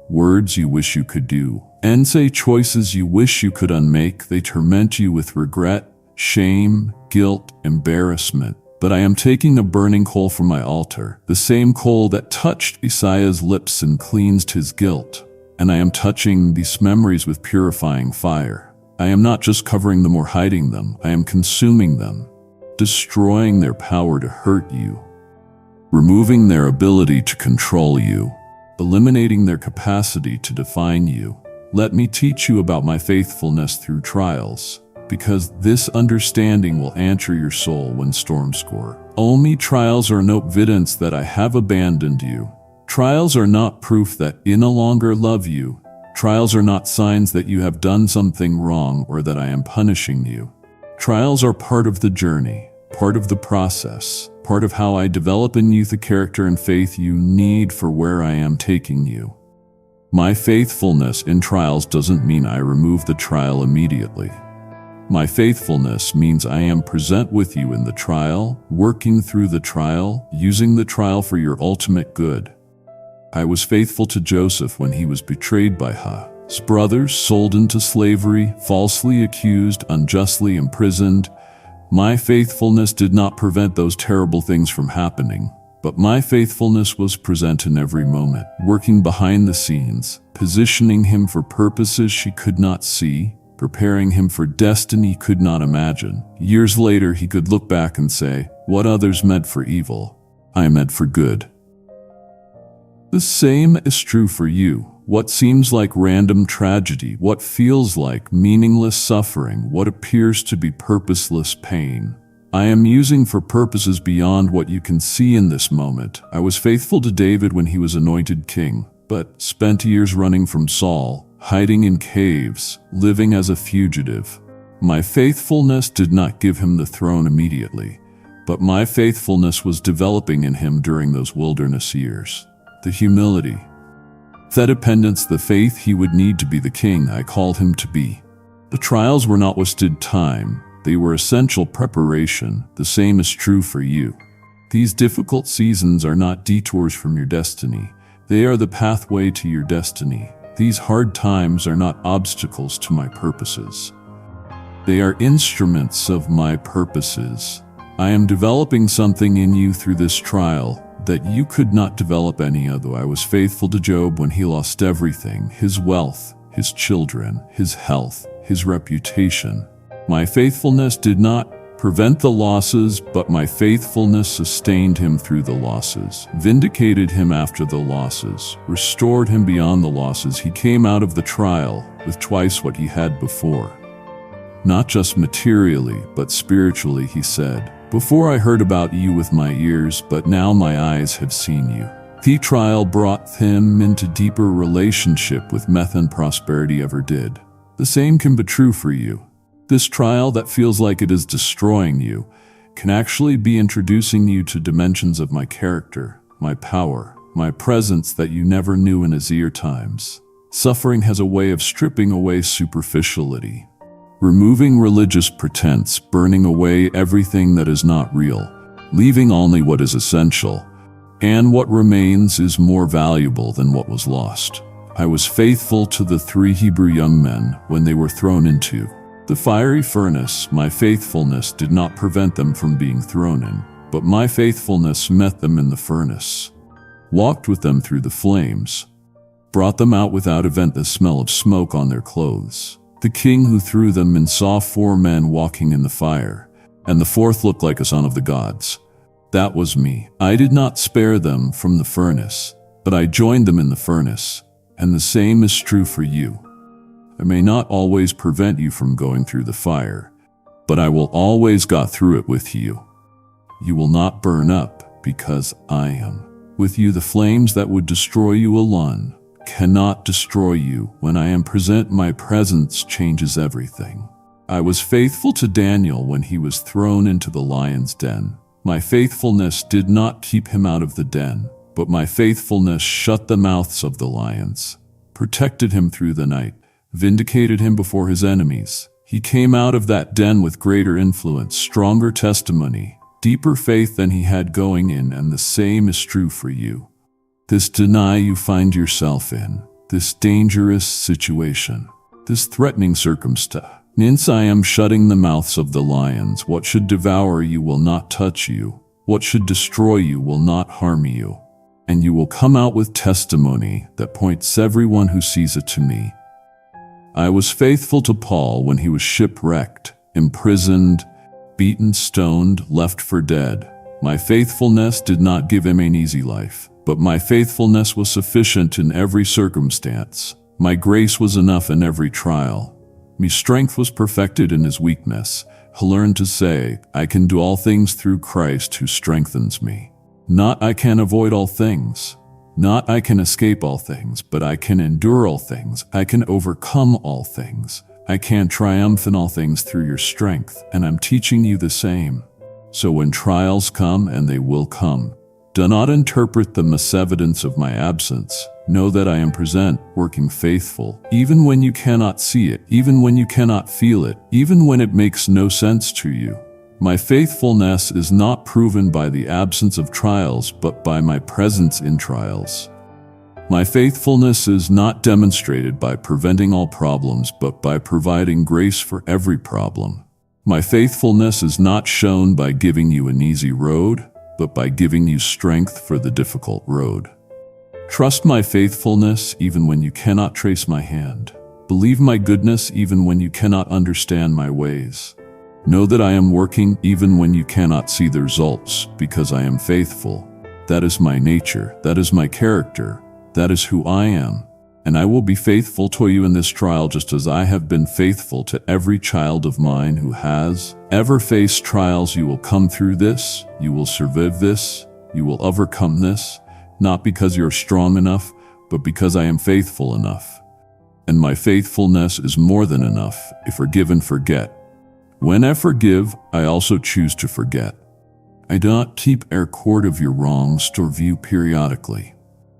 words you wish you could do, and say choices you wish you could unmake. They torment you with regret, shame, guilt, embarrassment. But I am taking a burning coal from my altar, the same coal that touched Isaiah's lips and cleansed his guilt. And I am touching these memories with purifying fire. I am not just covering them or hiding them, I am consuming them, destroying their power to hurt you, removing their ability to control you, eliminating their capacity to define you. Let me teach you about my faithfulness through trials, because this understanding will answer your soul when storms score. Only trials are no evidence that I have abandoned you. Trials are not proof that I no longer love you. Trials are not signs that you have done something wrong or that I am punishing you. Trials are part of the journey, part of the process, part of how I develop in you the character and faith you need for where I am taking you. My faithfulness in trials doesn't mean I remove the trial immediately. My faithfulness means I am present with you in the trial, working through the trial, using the trial for your ultimate good. I was faithful to Joseph when he was betrayed by his brothers, sold into slavery, falsely accused, unjustly imprisoned. My faithfulness did not prevent those terrible things from happening, but my faithfulness was present in every moment, working behind the scenes, positioning him for purposes she could not see, preparing him for destiny he could not imagine. Years later, he could look back and say, "What others meant for evil, I meant for good." The same is true for you. What seems like random tragedy, what feels like meaningless suffering, what appears to be purposeless pain, I am using for purposes beyond what you can see in this moment. I was faithful to David when he was anointed king, but spent years running from Saul, hiding in caves, living as a fugitive. My faithfulness did not give him the throne immediately, but my faithfulness was developing in him during those wilderness years. The humility, the dependence, the faith he would need to be the king I called him to be. The trials were not wasted time, they were essential preparation. The same is true for you. These difficult seasons are not detours from your destiny, they are the pathway to your destiny. These hard times are not obstacles to my purposes. They are instruments of my purposes. I am developing something in you through this trial that you could not develop any other. I was faithful to Job when he lost everything, his wealth, his children, his health, his reputation. My faithfulness did not prevent the losses, but my faithfulness sustained him through the losses, vindicated him after the losses, restored him beyond the losses. He came out of the trial with twice what he had before. Not just materially, but spiritually, he said. Before I heard about you with my ears, but now my eyes have seen you. The trial brought him into deeper relationship with me than prosperity ever did. The same can be true for you. This trial that feels like it is destroying you can actually be introducing you to dimensions of my character, my power, my presence that you never knew in easier times. Suffering has a way of stripping away superficiality, removing religious pretense, burning away everything that is not real, leaving only what is essential, and what remains is more valuable than what was lost. I was faithful to the 3 Hebrew young men when they were thrown into the fiery furnace. My faithfulness did not prevent them from being thrown in, but my faithfulness met them in the furnace, walked with them through the flames, brought them out without event the smell of smoke on their clothes. The king who threw them in saw 4 men walking in the fire, and the 4th looked like a son of the gods. That was me. I did not spare them from the furnace, but I joined them in the furnace, and the same is true for you. I may not always prevent you from going through the fire, but I will always go through it with you. You will not burn up because I am with you. The flames that would destroy you alone cannot destroy you. When I am present, my presence changes everything. I was faithful to Daniel when he was thrown into the lion's den. My faithfulness did not keep him out of the den, but my faithfulness shut the mouths of the lions, protected him through the night, vindicated him before his enemies. He came out of that den with greater influence, stronger testimony, deeper faith than he had going in, and the same is true for you. This deny you find yourself in, this dangerous situation, this threatening circumstance, I am shutting the mouths of the lions. What should devour you will not touch you. What should destroy you will not harm you. And you will come out with testimony that points everyone who sees it to me. I was faithful to Paul when he was shipwrecked, imprisoned, beaten, stoned, left for dead. My faithfulness did not give him an easy life, but my faithfulness was sufficient in every circumstance. My grace was enough in every trial. My strength was perfected in his weakness. I learned to say, I can do all things through Christ who strengthens me. Not I can avoid all things. Not I can escape all things, but I can endure all things. I can overcome all things. I can triumph in all things through your strength, and I'm teaching you the same. So when trials come, and they will come, do not interpret them as evidence of my absence. Know that I am present, working faithful, even when you cannot see it, even when you cannot feel it, even when it makes no sense to you. My faithfulness is not proven by the absence of trials, but by my presence in trials. My faithfulness is not demonstrated by preventing all problems, but by providing grace for every problem. My faithfulness is not shown by giving you an easy road, but by giving you strength for the difficult road. Trust my faithfulness even when you cannot trace my hand. Believe my goodness even when you cannot understand my ways. Know that I am working even when you cannot see the results, because I am faithful. That is my nature, that is my character, that is who I am. And I will be faithful to you in this trial, just as I have been faithful to every child of mine who has ever faced trials. You will come through this, you will survive this, you will overcome this, not because you're strong enough, but because I am faithful enough. And my faithfulness is more than enough. If forgive and forget. When I forgive, I also choose to forget. I do not keep a record of your wrongs to review periodically.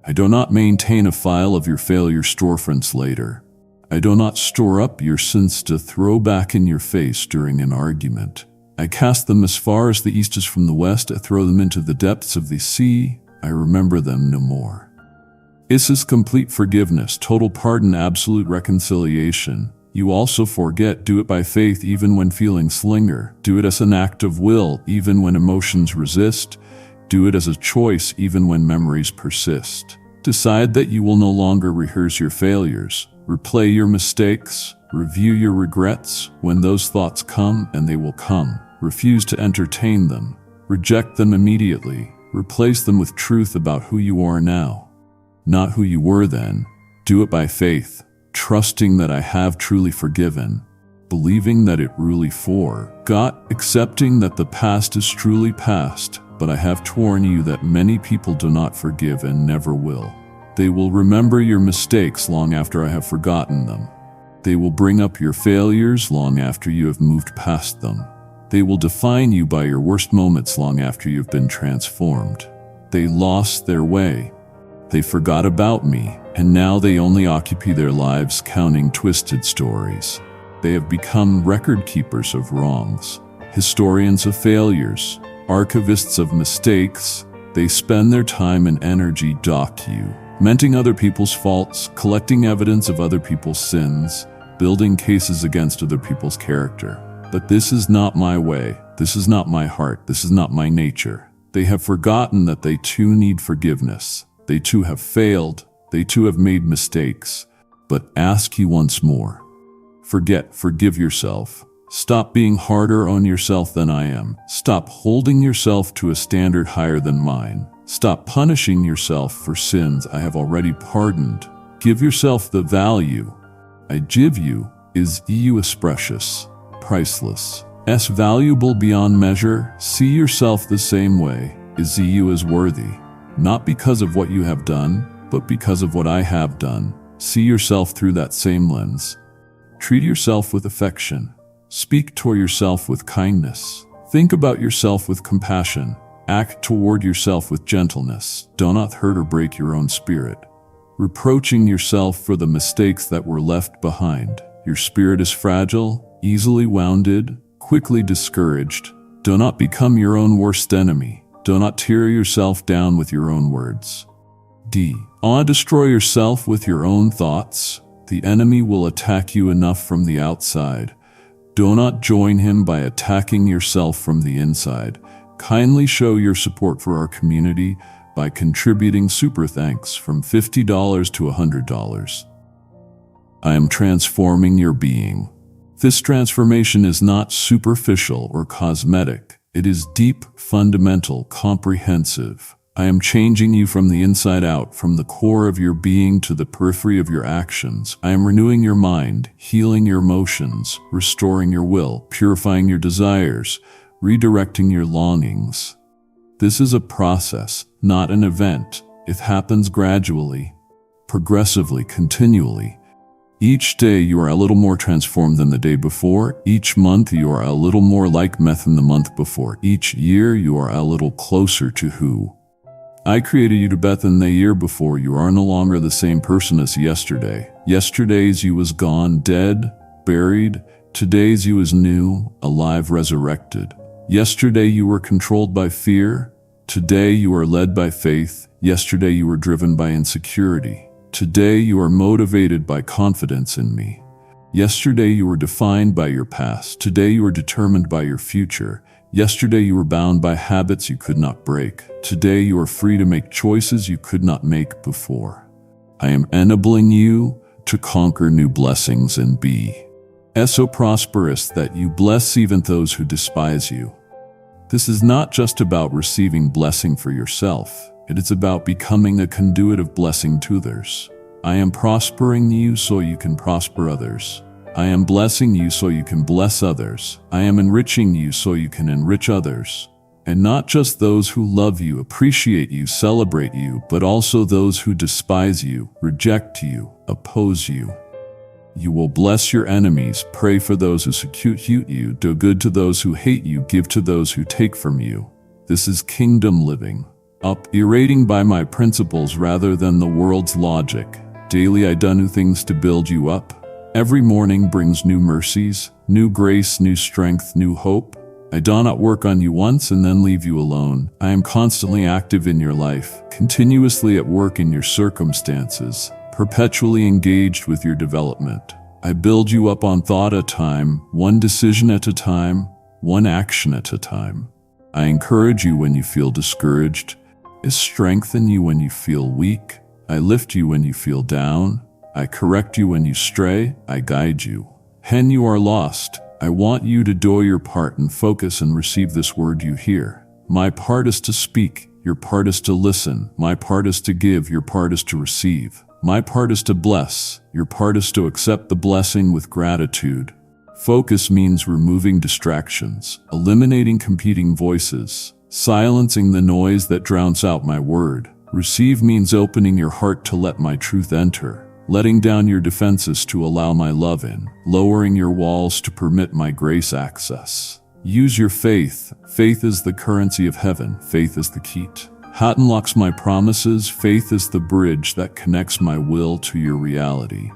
I do not maintain a file of your failure storefronts later. I do not store up your sins to throw back in your face during an argument. I cast them as far as the east is from the west. I throw them into the depths of the sea. I remember them no more. This is complete forgiveness, total pardon, absolute reconciliation. You also forget. Do it by faith even when feelings linger. Do it as an act of will even when emotions resist. Do it as a choice even when memories persist. Decide that you will no longer rehearse your failures, replay your mistakes, review your regrets. When those thoughts come, and they will come, Refuse to entertain them. Reject them immediately. Replace them with truth about who you are now, not who you were then. Do it by faith, trusting that I have truly forgiven, believing that it really forgot, accepting that the past is truly past, but I have torn you that many people do not forgive and never will. They will remember your mistakes long after I have forgotten them. They will bring up your failures long after you have moved past them. They will define you by your worst moments long after you've been transformed. They lost their way. They forgot about me, and now they only occupy their lives counting twisted stories. They have become record keepers of wrongs, historians of failures, archivists of mistakes. They spend their time and energy documenting other people's faults, collecting evidence of other people's sins, building cases against other people's character. But this is not my way. This is not my heart. This is not my nature. They have forgotten that they too need forgiveness. They too have failed. They too have made mistakes. But ask you once more. Forgive yourself. Stop being harder on yourself than I am. Stop holding yourself to a standard higher than mine. Stop punishing yourself for sins I have already pardoned. Give yourself the value I give you is you is precious, priceless, as valuable beyond measure. See yourself the same way, is you is worthy, not because of what you have done, but because of what I have done. See yourself through that same lens. Treat yourself with affection. Speak toward yourself with kindness. Think about yourself with compassion. Act toward yourself with gentleness. Do not hurt or break your own spirit, reproaching yourself for the mistakes that were left behind. Your spirit is fragile, easily wounded, quickly discouraged. Do not become your own worst enemy. Do not tear yourself down with your own words. Do not destroy yourself with your own thoughts. The enemy will attack you enough from the outside. Do not join him by attacking yourself from the inside. Kindly show your support for our community by contributing super thanks from $50 to $100. I am transforming your being. This transformation is not superficial or cosmetic. It is deep, fundamental, comprehensive. I am changing you from the inside out, from the core of your being to the periphery of your actions. I am renewing your mind, healing your emotions, restoring your will, purifying your desires, redirecting your longings. This is a process, not an event. It happens gradually, progressively, continually. Each day you are a little more transformed than the day before. Each month you are a little more like Meth in the month before. Each year you are a little closer to who I created you to be than the year before. You are no longer the same person as yesterday. Yesterday's you was gone, dead, buried. Today's you is new, alive, resurrected. Yesterday you were controlled by fear. Today you are led by faith. Yesterday you were driven by insecurity. Today you are motivated by confidence in me. Yesterday you were defined by your past. Today you are determined by your future. Yesterday you were bound by habits you could not break. Today you are free to make choices you could not make before. I am enabling you to conquer new blessings and be so prosperous that you bless even those who despise you. This is not just about receiving blessing for yourself. It is about becoming a conduit of blessing to others. I am prospering you so you can prosper others. I am blessing you so you can bless others. I am enriching you so you can enrich others. And not just those who love you, appreciate you, celebrate you, but also those who despise you, reject you, oppose you. You will bless your enemies, pray for those who persecute you, do good to those who hate you, give to those who take from you. This is kingdom living. Operating by my principles rather than the world's logic. Daily I do new things to build you up. Every morning brings new mercies, new grace, new strength, new hope. I do not work on you once and then leave you alone. I am constantly active in your life, continuously at work in your circumstances, perpetually engaged with your development. I build you up on thought at a time, one decision at a time, one action at a time. I encourage you when you feel discouraged. I strengthen you when you feel weak. I lift you when you feel down. I correct you when you stray. I guide you. When you are lost, I want you to do your part and focus and receive this word you hear. My part is to speak, your part is to listen. My part is to give, your part is to receive. My part is to bless, your part is to accept the blessing with gratitude. Focus means removing distractions, eliminating competing voices, silencing the noise that drowns out my word. Receive means opening your heart to let my truth enter, letting down your defenses to allow my love in, lowering your walls to permit my grace access. Use your faith. Faith is the currency of heaven. Faith is the key. Hat unlocks my promises. Faith is the bridge that connects my will to your reality.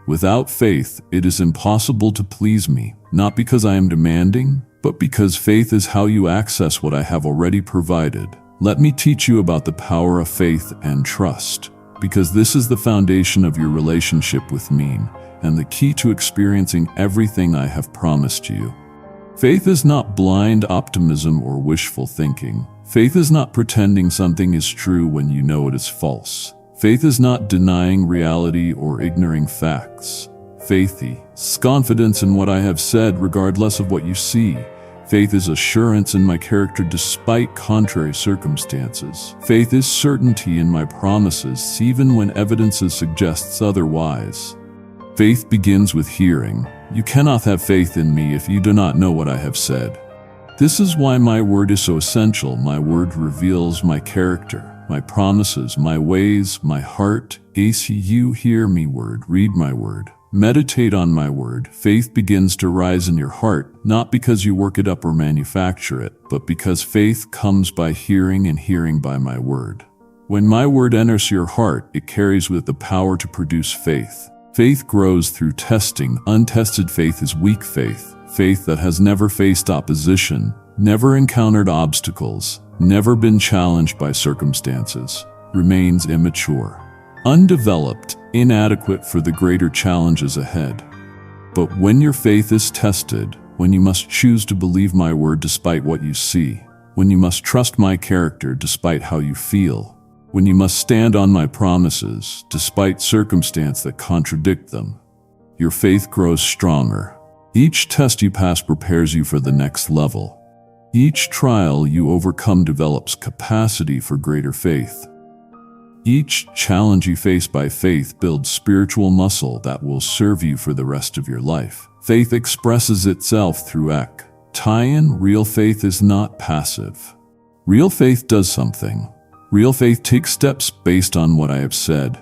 Without faith, it is impossible to please me, not because I am demanding, but because faith is how you access what I have already provided. Let me teach you about the power of faith and trust, because this is the foundation of your relationship with me and the key to experiencing everything I have promised you. Faith is not blind optimism or wishful thinking. Faith is not pretending something is true when you know it is false. Faith is not denying reality or ignoring facts. Faith is confidence in what I have said regardless of what you see. Faith is assurance in my character despite contrary circumstances. Faith is certainty in my promises even when evidence suggests otherwise. Faith begins with hearing. You cannot have faith in me if you do not know what I have said. This is why my word is so essential. My word reveals my character, my promises, my ways, my heart. You hear me word, read my word, meditate on my word. Faith begins to rise in your heart, not because you work it up or manufacture it, but because faith comes by hearing and hearing by my word. When my word enters your heart, it carries with it the power to produce faith. Faith grows through testing. Untested faith is weak faith. Faith that has never faced opposition, never encountered obstacles, never been challenged by circumstances, remains immature, undeveloped, inadequate for the greater challenges ahead. But when your faith is tested, when you must choose to believe my word despite what you see, when you must trust my character despite how you feel, when you must stand on my promises despite circumstance that contradict them, your faith grows stronger. Each test you pass prepares you for the next level. Each trial you overcome develops capacity for greater faith. Each challenge you face by faith builds spiritual muscle that will serve you for the rest of your life. Faith expresses itself through tie-in. Real faith is not passive. Real faith does something. Real faith takes steps based on what I have said,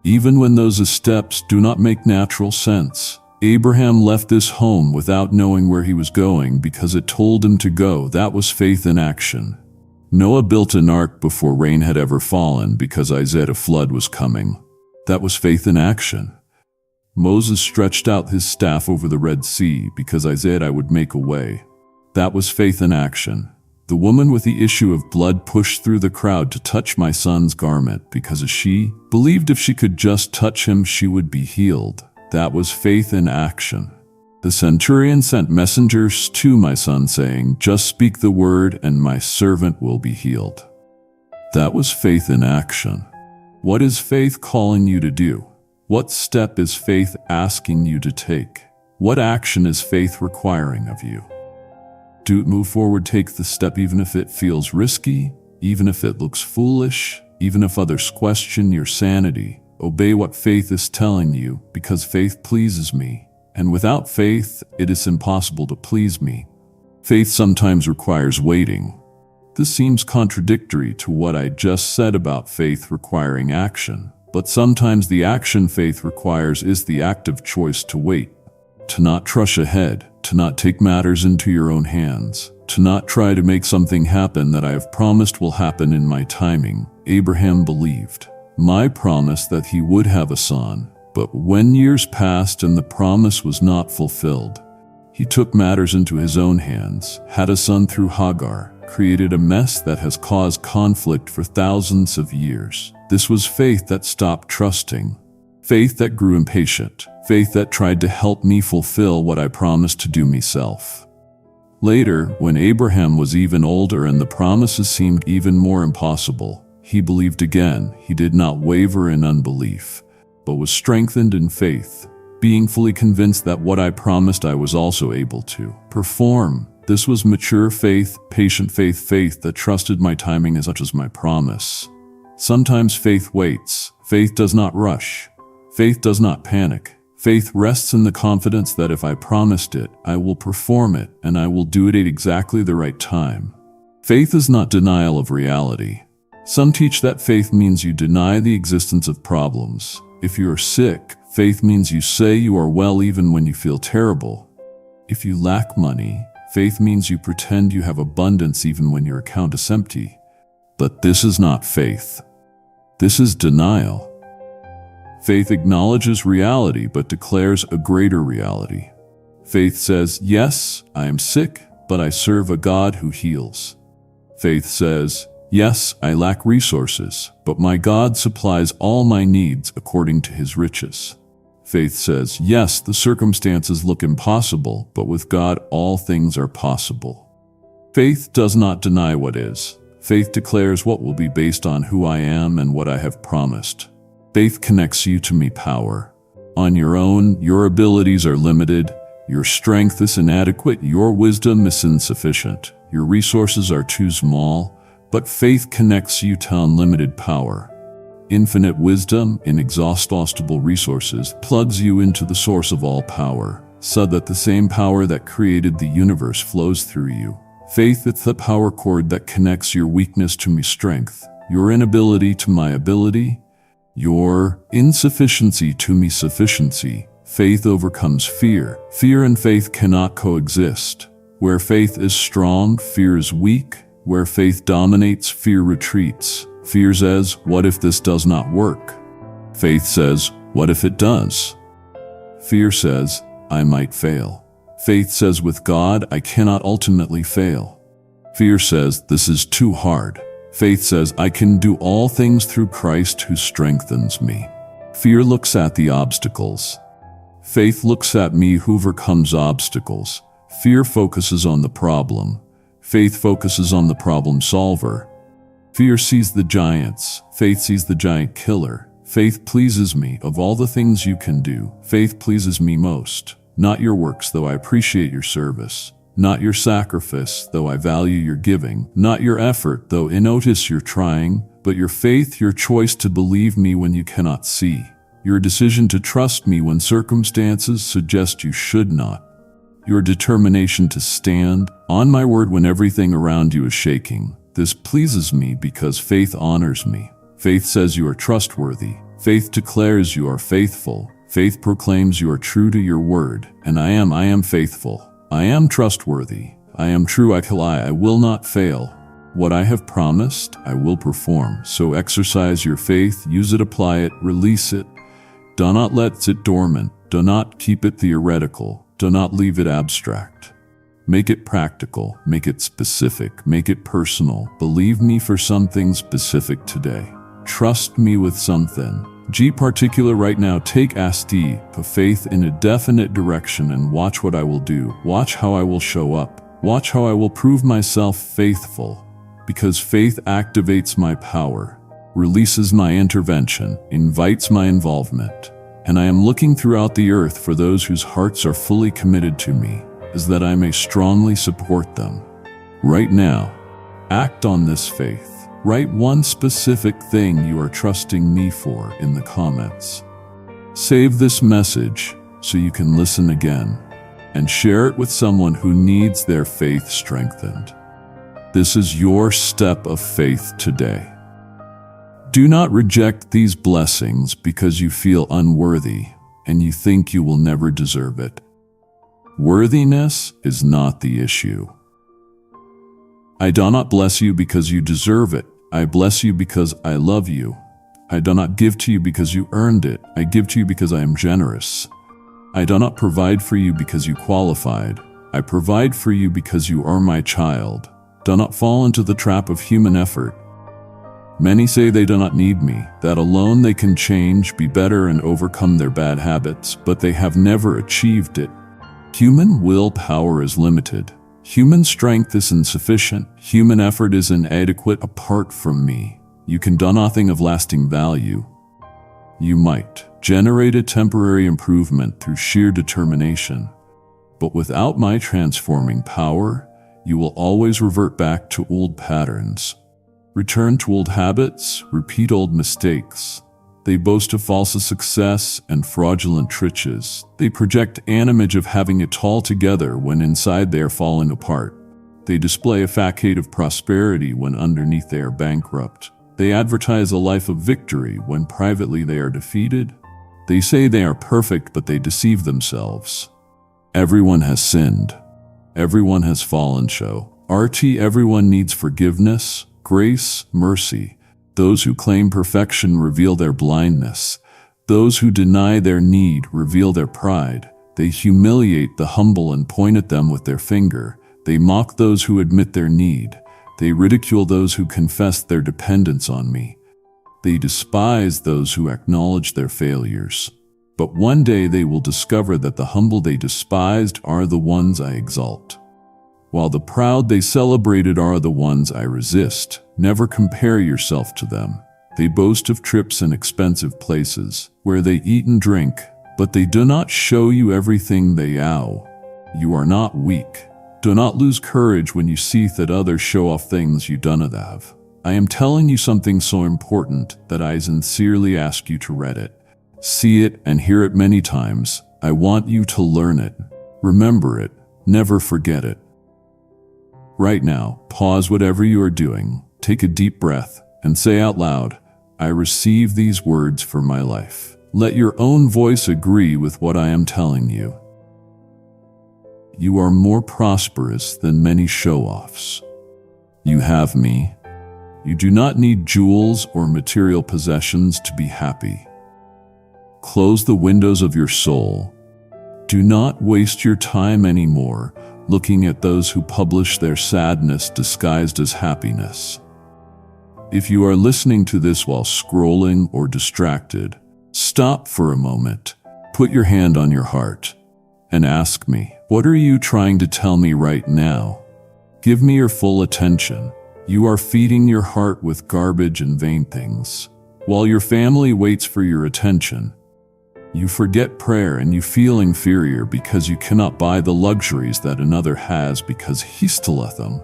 even when those steps do not make natural sense. Abraham left this home without knowing where he was going because it told him to go. That was faith in action. Noah built an ark before rain had ever fallen because a flood was coming. That was faith in action. Moses stretched out his staff over the Red Sea because I would make a way. That was faith in action. The woman with the issue of blood pushed through the crowd to touch my son's garment because she believed if she could just touch him, she would be healed. That was faith in action. The centurion sent messengers to my son saying, "Just speak the word and my servant will be healed." That was faith in action. What is faith calling you to do? What step is faith asking you to take? What action is faith requiring of you? Move forward, take the step even if it feels risky, even if it looks foolish, even if others question your sanity. Obey what faith is telling you, because faith pleases me, and without faith, it is impossible to please me. Faith sometimes requires waiting. This seems contradictory to what I just said about faith requiring action, but sometimes the action faith requires is the active choice to wait, to not rush ahead, to not take matters into your own hands, to not try to make something happen that I have promised will happen in my timing. Abraham believed my promise that he would have a son, but when years passed and the promise was not fulfilled, he took matters into his own hands, had a son through Hagar, created a mess that has caused conflict for thousands of years. This was faith that stopped trusting, faith that grew impatient, faith that tried to help me fulfill what I promised to do myself. Later, when Abraham was even older and the promises seemed even more impossible, he believed again. He did not waver in unbelief, but was strengthened in faith, being fully convinced that what I promised I was also able to perform. This was mature faith, patient faith, faith that trusted my timing as much as my promise. Sometimes faith waits. Faith does not rush. Faith does not panic. Faith rests in the confidence that if I promised it, I will perform it, and I will do it at exactly the right time. Faith is not denial of reality. Some teach that faith means you deny the existence of problems. If you are sick, faith means you say you are well even when you feel terrible. If you lack money, faith means you pretend you have abundance even when your account is empty. But this is not faith. This is denial. Faith acknowledges reality but declares a greater reality. Faith says, yes, I am sick, but I serve a God who heals. Faith says, yes, I lack resources, but my God supplies all my needs according to his riches. Faith says, yes, the circumstances look impossible, but with God all things are possible. Faith does not deny what is. Faith declares what will be based on who I am and what I have promised. Faith connects you to me power. On your own, your abilities are limited, your strength is inadequate, your wisdom is insufficient, your resources are too small, but faith connects you to unlimited power. Infinite wisdom, inexhaustible resources, plugs you into the source of all power, so that the same power that created the universe flows through you. Faith is the power cord that connects your weakness to my strength, your inability to my ability, your insufficiency to me sufficiency. Faith overcomes fear. Fear and faith cannot coexist. Where faith is strong, fear is weak. Where faith dominates, fear retreats. Fear says, what if this does not work? Faith says, what if it does? Fear says, I might fail. Faith says, with God, I cannot ultimately fail. Fear says, this is too hard. Faith says, I can do all things through Christ who strengthens me. Fear looks at the obstacles. Faith looks at me who overcomes obstacles. Fear focuses on the problem. Faith focuses on the problem solver. Fear sees the giants. Faith sees the giant killer. Faith pleases me. Of all the things you can do, faith pleases me most. Not your works, though I appreciate your service. Not your sacrifice, though I value your giving. Not your effort, though I notice you're trying. But your faith, your choice to believe me when you cannot see. Your decision to trust me when circumstances suggest you should not. Your determination to stand on my word when everything around you is shaking. This pleases me because faith honors me. Faith says you are trustworthy. Faith declares you are faithful. Faith proclaims you are true to your word. And I am faithful. I am trustworthy. I am true. I will not fail. What I have promised, I will perform. So exercise your faith, use it, apply it, release it. Do not let it dormant. Do not keep it theoretical. Do not leave it abstract. Make it practical. Make it specific. Make it personal. Believe me for something specific today. Trust me with something. Particular right now. Take a step of faith in a definite direction and watch what I will do. Watch how I will show up. Watch how I will prove myself faithful. Because faith activates my power, releases my intervention, invites my involvement. And I am looking throughout the earth for those whose hearts are fully committed to me, as that I may strongly support them. Right now, act on this faith. Write one specific thing you are trusting me for in the comments. Save this message so you can listen again and share it with someone who needs their faith strengthened. This is your step of faith today. Do not reject these blessings because you feel unworthy and you think you will never deserve it. Worthiness is not the issue. I do not bless you because you deserve it. I bless you because I love you. I do not give to you because you earned it. I give to you because I am generous. I do not provide for you because you qualified. I provide for you because you are my child. Do not fall into the trap of human effort. Many say they do not need me, that alone they can change, be better, and overcome their bad habits, but they have never achieved it. Human willpower is limited. Human strength is insufficient. Human effort is inadequate apart from me. You can do nothing of lasting value. You might generate a temporary improvement through sheer determination, but without my transforming power, you will always revert back to old patterns. Return to old habits, repeat old mistakes. They boast a false success and fraudulent riches. They project an image of having it all together when inside they are falling apart. They display a facade of prosperity when underneath they are bankrupt. They advertise a life of victory when privately they are defeated. They say they are perfect, but they deceive themselves. Everyone has sinned. Everyone has fallen short. Everyone needs forgiveness, grace, mercy. Those who claim perfection reveal their blindness. Those who deny their need reveal their pride. They humiliate the humble and point at them with their finger. They mock those who admit their need. They ridicule those who confess their dependence on me. They despise those who acknowledge their failures. But one day they will discover that the humble they despised are the ones I exalt, while the proud they celebrated are the ones I resist. Never compare yourself to them. They boast of trips and expensive places, where they eat and drink, but they do not show you everything they owe. You are not weak. Do not lose courage when you see that others show off things you do not have. I am telling you something so important that I sincerely ask you to read it. See it and hear it many times. I want you to learn it. Remember it. Never forget it. Right now, pause whatever you are doing, take a deep breath, and say out loud, I receive these words for my life. Let your own voice agree with what I am telling you. You are more prosperous than many show-offs. You have me. You do not need jewels or material possessions to be happy. Close the windows of your soul. Do not waste your time anymore looking at those who publish their sadness disguised as happiness. If you are listening to this while scrolling or distracted, stop for a moment, put your hand on your heart, and ask me, what are you trying to tell me right now? Give me your full attention. You are feeding your heart with garbage and vain things. While your family waits for your attention, you forget prayer and you feel inferior because you cannot buy the luxuries that another has because he still hath them.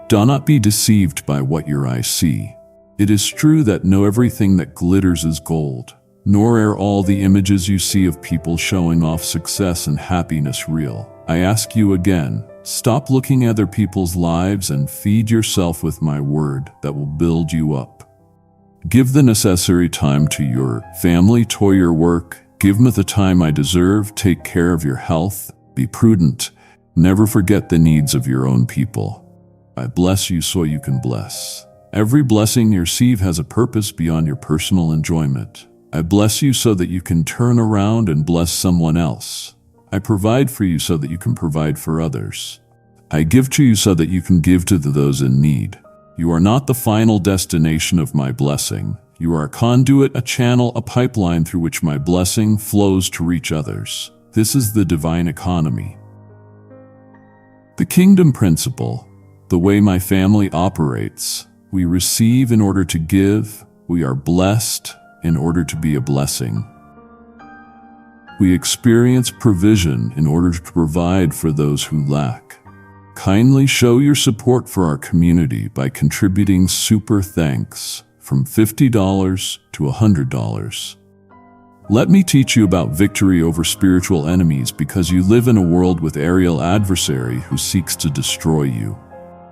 Do not be deceived by what your eyes see. It is true that no everything that glitters is gold, nor are all the images you see of people showing off success and happiness real. I ask you again, stop looking at other people's lives and feed yourself with my word that will build you up. Give the necessary time to your family, to your work. Give me the time I deserve. Take care of your health. Be prudent. Never forget the needs of your own people. I bless you so you can bless. Every blessing you receive has a purpose beyond your personal enjoyment. I bless you so that you can turn around and bless someone else. I provide for you so that you can provide for others. I give to you so that you can give to those in need. You are not the final destination of my blessing. You are a conduit, a channel, a pipeline through which my blessing flows to reach others. This is the divine economy. The kingdom principle, the way my family operates. We receive in order to give. We are blessed in order to be a blessing. We experience provision in order to provide for those who lack. Kindly show your support for our community by contributing super thanks from $50 to $100. Let me teach you about victory over spiritual enemies because you live in a world with aerial adversary who seeks to destroy you.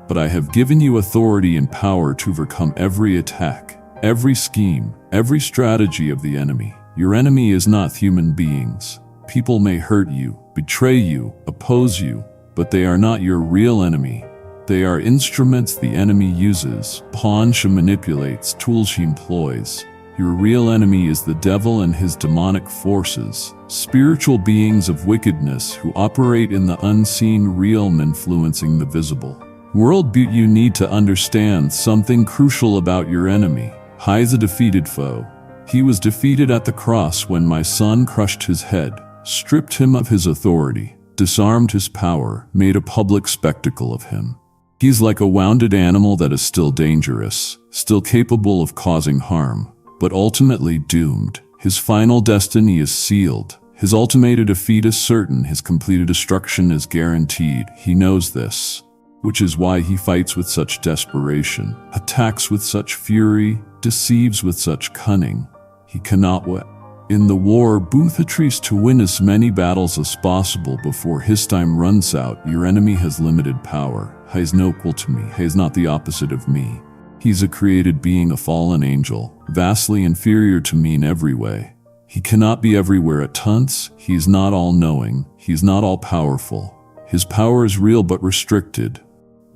But I have given you authority and power to overcome every attack, every scheme, every strategy of the enemy. Your enemy is not human beings. People may hurt you, betray you, oppose you, but they are not your real enemy. They are instruments the enemy uses, pawns she manipulates, tools she employs. Your real enemy is the devil and his demonic forces, spiritual beings of wickedness who operate in the unseen realm influencing the visible. You need to understand something crucial about your enemy. He is a defeated foe. He was defeated at the cross when my son crushed his head, stripped him of his authority, disarmed his power, made a public spectacle of him. He's like a wounded animal that is still dangerous, still capable of causing harm, but ultimately doomed. His final destiny is sealed. His ultimate defeat is certain. His complete destruction is guaranteed. He knows this, which is why he fights with such desperation, attacks with such fury, deceives with such cunning. He cannot win. In the war, Booth tries to win as many battles as possible before his time runs out. Your enemy has limited power. He is no equal to me. He is not the opposite of me. He's a created being, a fallen angel, vastly inferior to me in every way. He cannot be everywhere at once. He is not all-knowing. He is not all-powerful. His power is real but restricted,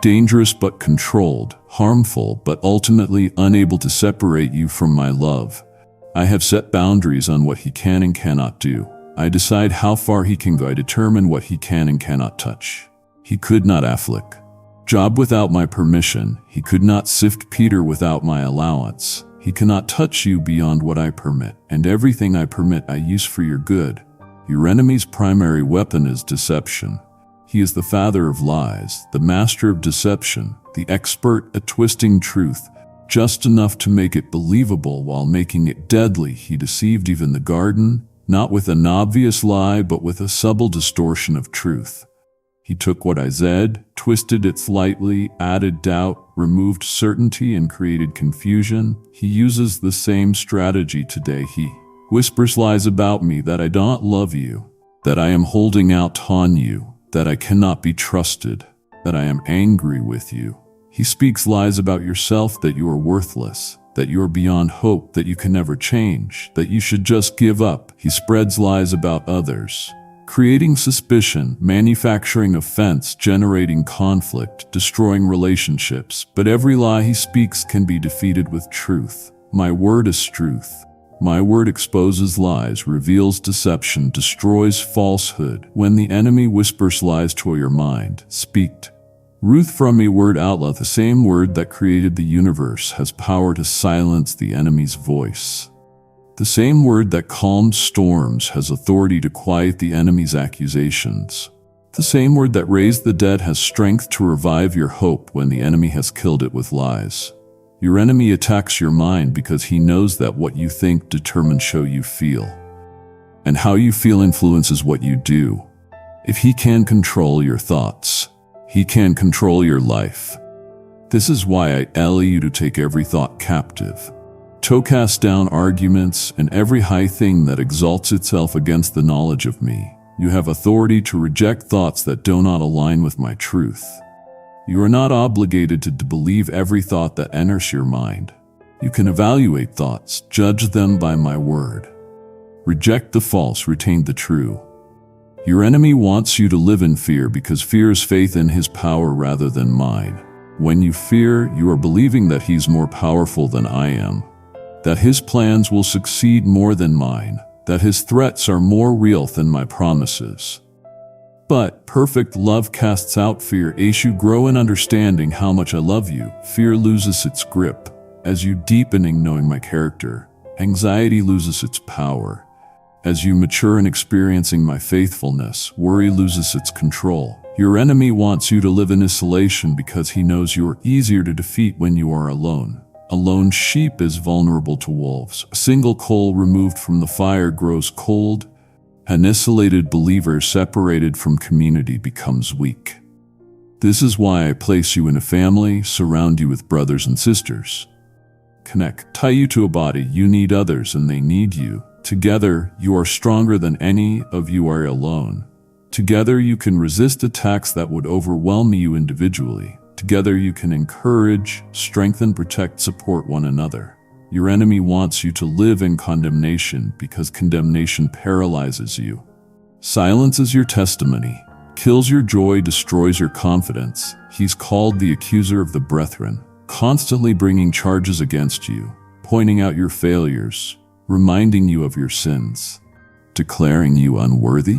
dangerous but controlled, harmful but ultimately unable to separate you from my love. I have set boundaries on what he can and cannot do. I decide how far he can go. I determine what he can and cannot touch. He could not afflict Job without my permission. He could not sift Peter without my allowance. He cannot touch you beyond what I permit, and everything I permit I use for your good. Your enemy's primary weapon is deception. He is the father of lies, the master of deception, the expert at twisting truth, just enough to make it believable while making it deadly. He deceived even the garden, not with an obvious lie, but with a subtle distortion of truth. He took what I said, twisted it slightly, added doubt, removed certainty, and created confusion. He uses the same strategy today. He whispers lies about me, that I don't love you, that I am holding out on you, that I cannot be trusted, that I am angry with you. He speaks lies about yourself, that you are worthless, that you are beyond hope, that you can never change, that you should just give up. He spreads lies about others, creating suspicion, manufacturing offense, generating conflict, destroying relationships. But every lie he speaks can be defeated with truth. My word is truth. My word exposes lies, reveals deception, destroys falsehood. When the enemy whispers lies to your mind, speak. Ruth from a word outlet, the same word that created the universe, has power to silence the enemy's voice. The same word that calmed storms has authority to quiet the enemy's accusations. The same word that raised the dead has strength to revive your hope when the enemy has killed it with lies. Your enemy attacks your mind because he knows that what you think determines how you feel. And how you feel influences what you do. If he can control your thoughts, he can control your life. This is why I tell you to take every thought captive, to cast down arguments and every high thing that exalts itself against the knowledge of me. You have authority to reject thoughts that do not align with my truth. You are not obligated to believe every thought that enters your mind. You can evaluate thoughts, judge them by my word. Reject the false, retain the true. Your enemy wants you to live in fear because fear is faith in his power rather than mine. When you fear, you are believing that he's more powerful than I am, that his plans will succeed more than mine, that his threats are more real than my promises. But perfect love casts out fear. As you grow in understanding how much I love you, fear loses its grip. As you deepening knowing my character, anxiety loses its power. As you mature in experiencing my faithfulness, worry loses its control. Your enemy wants you to live in isolation because he knows you are easier to defeat when you are alone. A lone sheep is vulnerable to wolves. A single coal removed from the fire grows cold. An isolated believer separated from community becomes weak. This is why I place you in a family, surround you with brothers and sisters. Connect, tie you to a body. You need others and they need you. Together, you are stronger than any of you are alone. Together, you can resist attacks that would overwhelm you individually. Together, you can encourage, strengthen, protect, support one another. Your enemy wants you to live in condemnation because condemnation paralyzes you. Silences your testimony, kills your joy, destroys your confidence. He's called the accuser of the brethren, constantly bringing charges against you, pointing out your failures, reminding you of your sins, declaring you unworthy.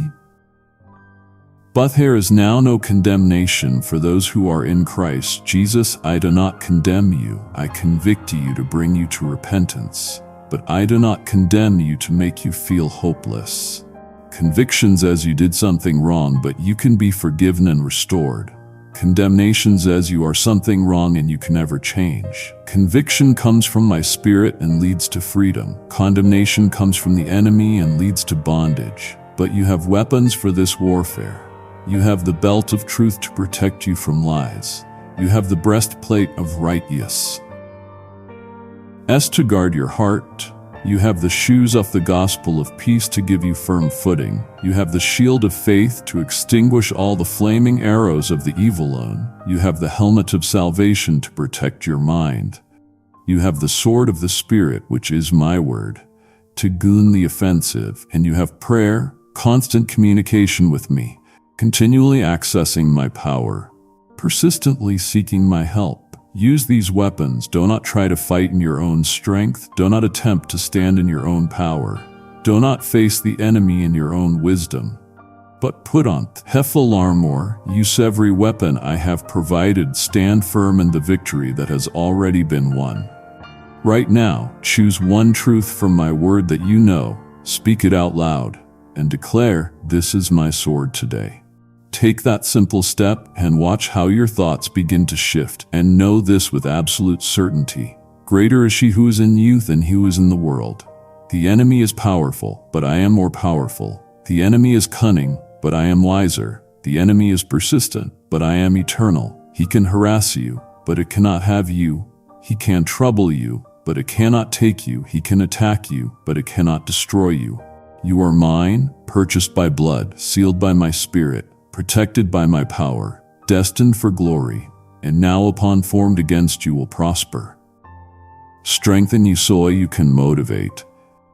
But there is now no condemnation for those who are in Christ Jesus. I do not condemn you. I convict you to bring you to repentance. But I do not condemn you to make you feel hopeless. Convictions as you did something wrong, but you can be forgiven and restored. Condemnation says you are something wrong and you can never change. Conviction comes from my spirit and leads to freedom. Condemnation comes from the enemy and leads to bondage. But you have weapons for this warfare. You have the belt of truth to protect you from lies. You have the breastplate of righteousness to guard your heart. You have the shoes of the gospel of peace to give you firm footing. You have the shield of faith to extinguish all the flaming arrows of the evil one. You have the helmet of salvation to protect your mind. You have the sword of the Spirit, which is my word, to goon the offensive. And you have prayer, constant communication with me, continually accessing my power, persistently seeking my help. Use these weapons. Do not try to fight in your own strength. Do not attempt to stand in your own power. Do not face the enemy in your own wisdom. But put on Hefel armor. Use every weapon I have provided. Stand firm in the victory that has already been won. Right now, choose one truth from my word that you know, speak it out loud, and declare, "This is my sword today." Take that simple step and watch how your thoughts begin to shift, and know this with absolute certainty. Greater is she who is in you than he who is in the world. The enemy is powerful, but I am more powerful. The enemy is cunning, but I am wiser. The enemy is persistent, but I am eternal. He can harass you, but it cannot have you. He can trouble you, but it cannot take you. He can attack you, but it cannot destroy you. You are mine, purchased by blood, sealed by my spirit, protected by my power, destined for glory, and now upon formed against you will prosper. Strengthen you so you can motivate.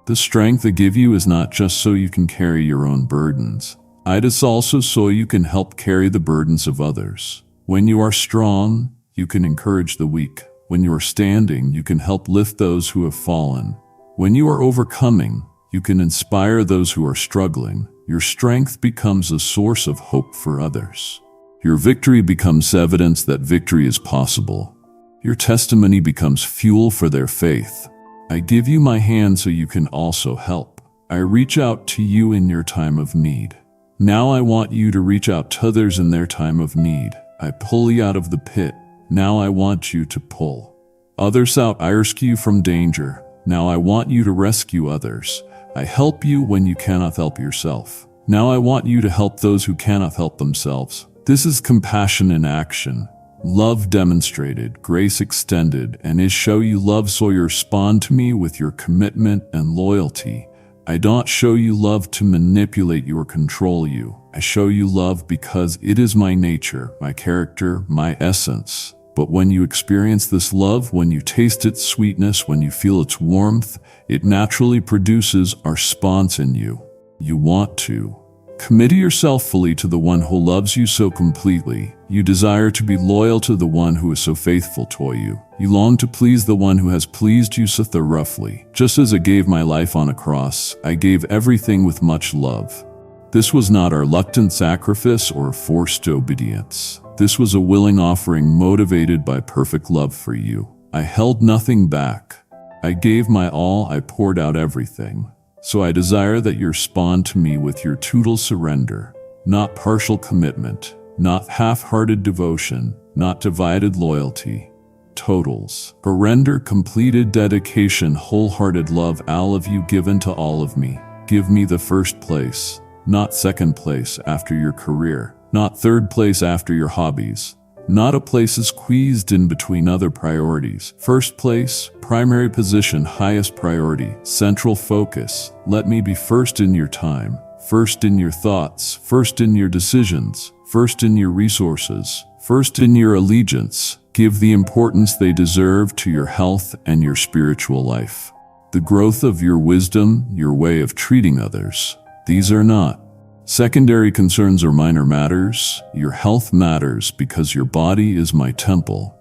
The strength I give you is not just so you can carry your own burdens. It is also so you can help carry the burdens of others. When you are strong, you can encourage the weak. When you are standing, you can help lift those who have fallen. When you are overcoming, you can inspire those who are struggling. Your strength becomes a source of hope for others. Your victory becomes evidence that victory is possible. Your testimony becomes fuel for their faith. I give you my hand so you can also help. I reach out to you in your time of need. Now I want you to reach out to others in their time of need. I pull you out of the pit. Now I want you to pull others out. I rescue you from danger. Now I want you to rescue others. I help you when you cannot help yourself. Now I want you to help those who cannot help themselves. This is compassion in action. Love demonstrated, grace extended, and is show you love so you respond to me with your commitment and loyalty. I don't show you love to manipulate you or control you. I show you love because it is my nature, my character, my essence. But when you experience this love, when you taste its sweetness, when you feel its warmth, it naturally produces a response in you. You want to commit yourself fully to the one who loves you so completely. You desire to be loyal to the one who is so faithful to you. You long to please the one who has pleased you so thoroughly. Just as I gave my life on a cross, I gave everything with much love. This was not a reluctant sacrifice or forced obedience. This was a willing offering motivated by perfect love for you. I held nothing back. I gave my all. I poured out everything. So I desire that you respond to me with your total surrender, not partial commitment, not half-hearted devotion, not divided loyalty. Totals. Surrender, completed dedication, wholehearted love, all of you given to all of me. Give me the first place, not second place after your career, not third place after your hobbies, not a place squeezed in between other priorities. First place, primary position, highest priority, central focus. Let me be first in your time, first in your thoughts, first in your decisions, first in your resources, first in your allegiance. Give the importance they deserve to your health and your spiritual life. The growth of your wisdom, your way of treating others. These are not secondary concerns or minor matters. Your health matters because your body is my temple.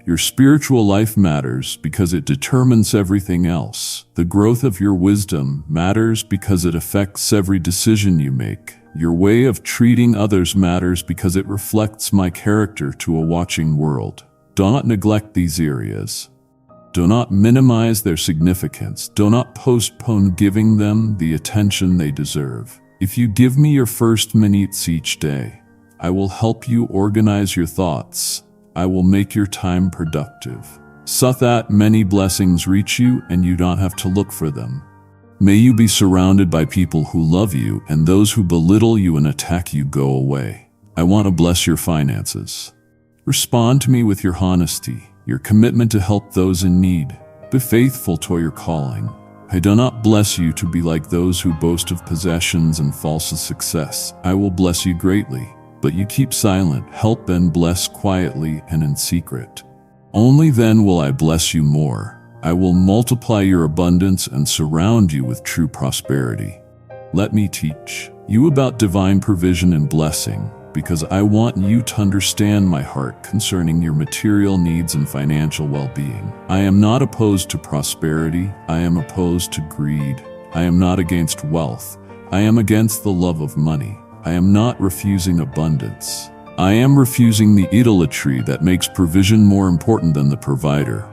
Your spiritual life matters because it determines everything else. The growth of your wisdom matters because it affects every decision you make. Your way of treating others matters because it reflects my character to a watching world. Do not neglect these areas. Do not minimize their significance. Do not postpone giving them the attention they deserve. If you give me your first minutes each day, I will help you organize your thoughts. I will make your time productive, so that many blessings reach you and you don't have to look for them. May you be surrounded by people who love you, and those who belittle you and attack you go away. I want to bless your finances. Respond to me with your honesty, your commitment to help those in need. Be faithful to your calling. I do not bless you to be like those who boast of possessions and false success. I will bless you greatly, but you keep silent. Help and bless quietly and in secret. Only then will I bless you more. I will multiply your abundance and surround you with true prosperity. Let me teach you about divine provision and blessing, because I want you to understand my heart concerning your material needs and financial well-being. I am not opposed to prosperity. I am opposed to greed. I am not against wealth. I am against the love of money. I am not refusing abundance. I am refusing the idolatry that makes provision more important than the provider.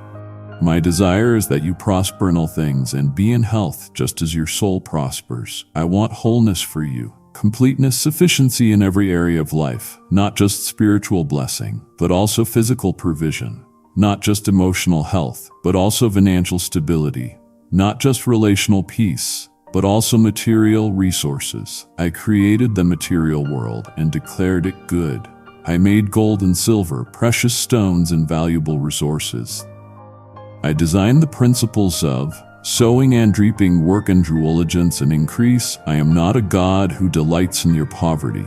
My desire is that you prosper in all things and be in health just as your soul prospers. I want wholeness for you, completeness, sufficiency in every area of life, not just spiritual blessing, but also physical provision, not just emotional health, but also financial stability, not just relational peace, but also material resources. I created the material world and declared it good. I made gold and silver, precious stones, and valuable resources. I designed the principles of sowing and reaping, work and diligence and increase. I am not a God who delights in your poverty.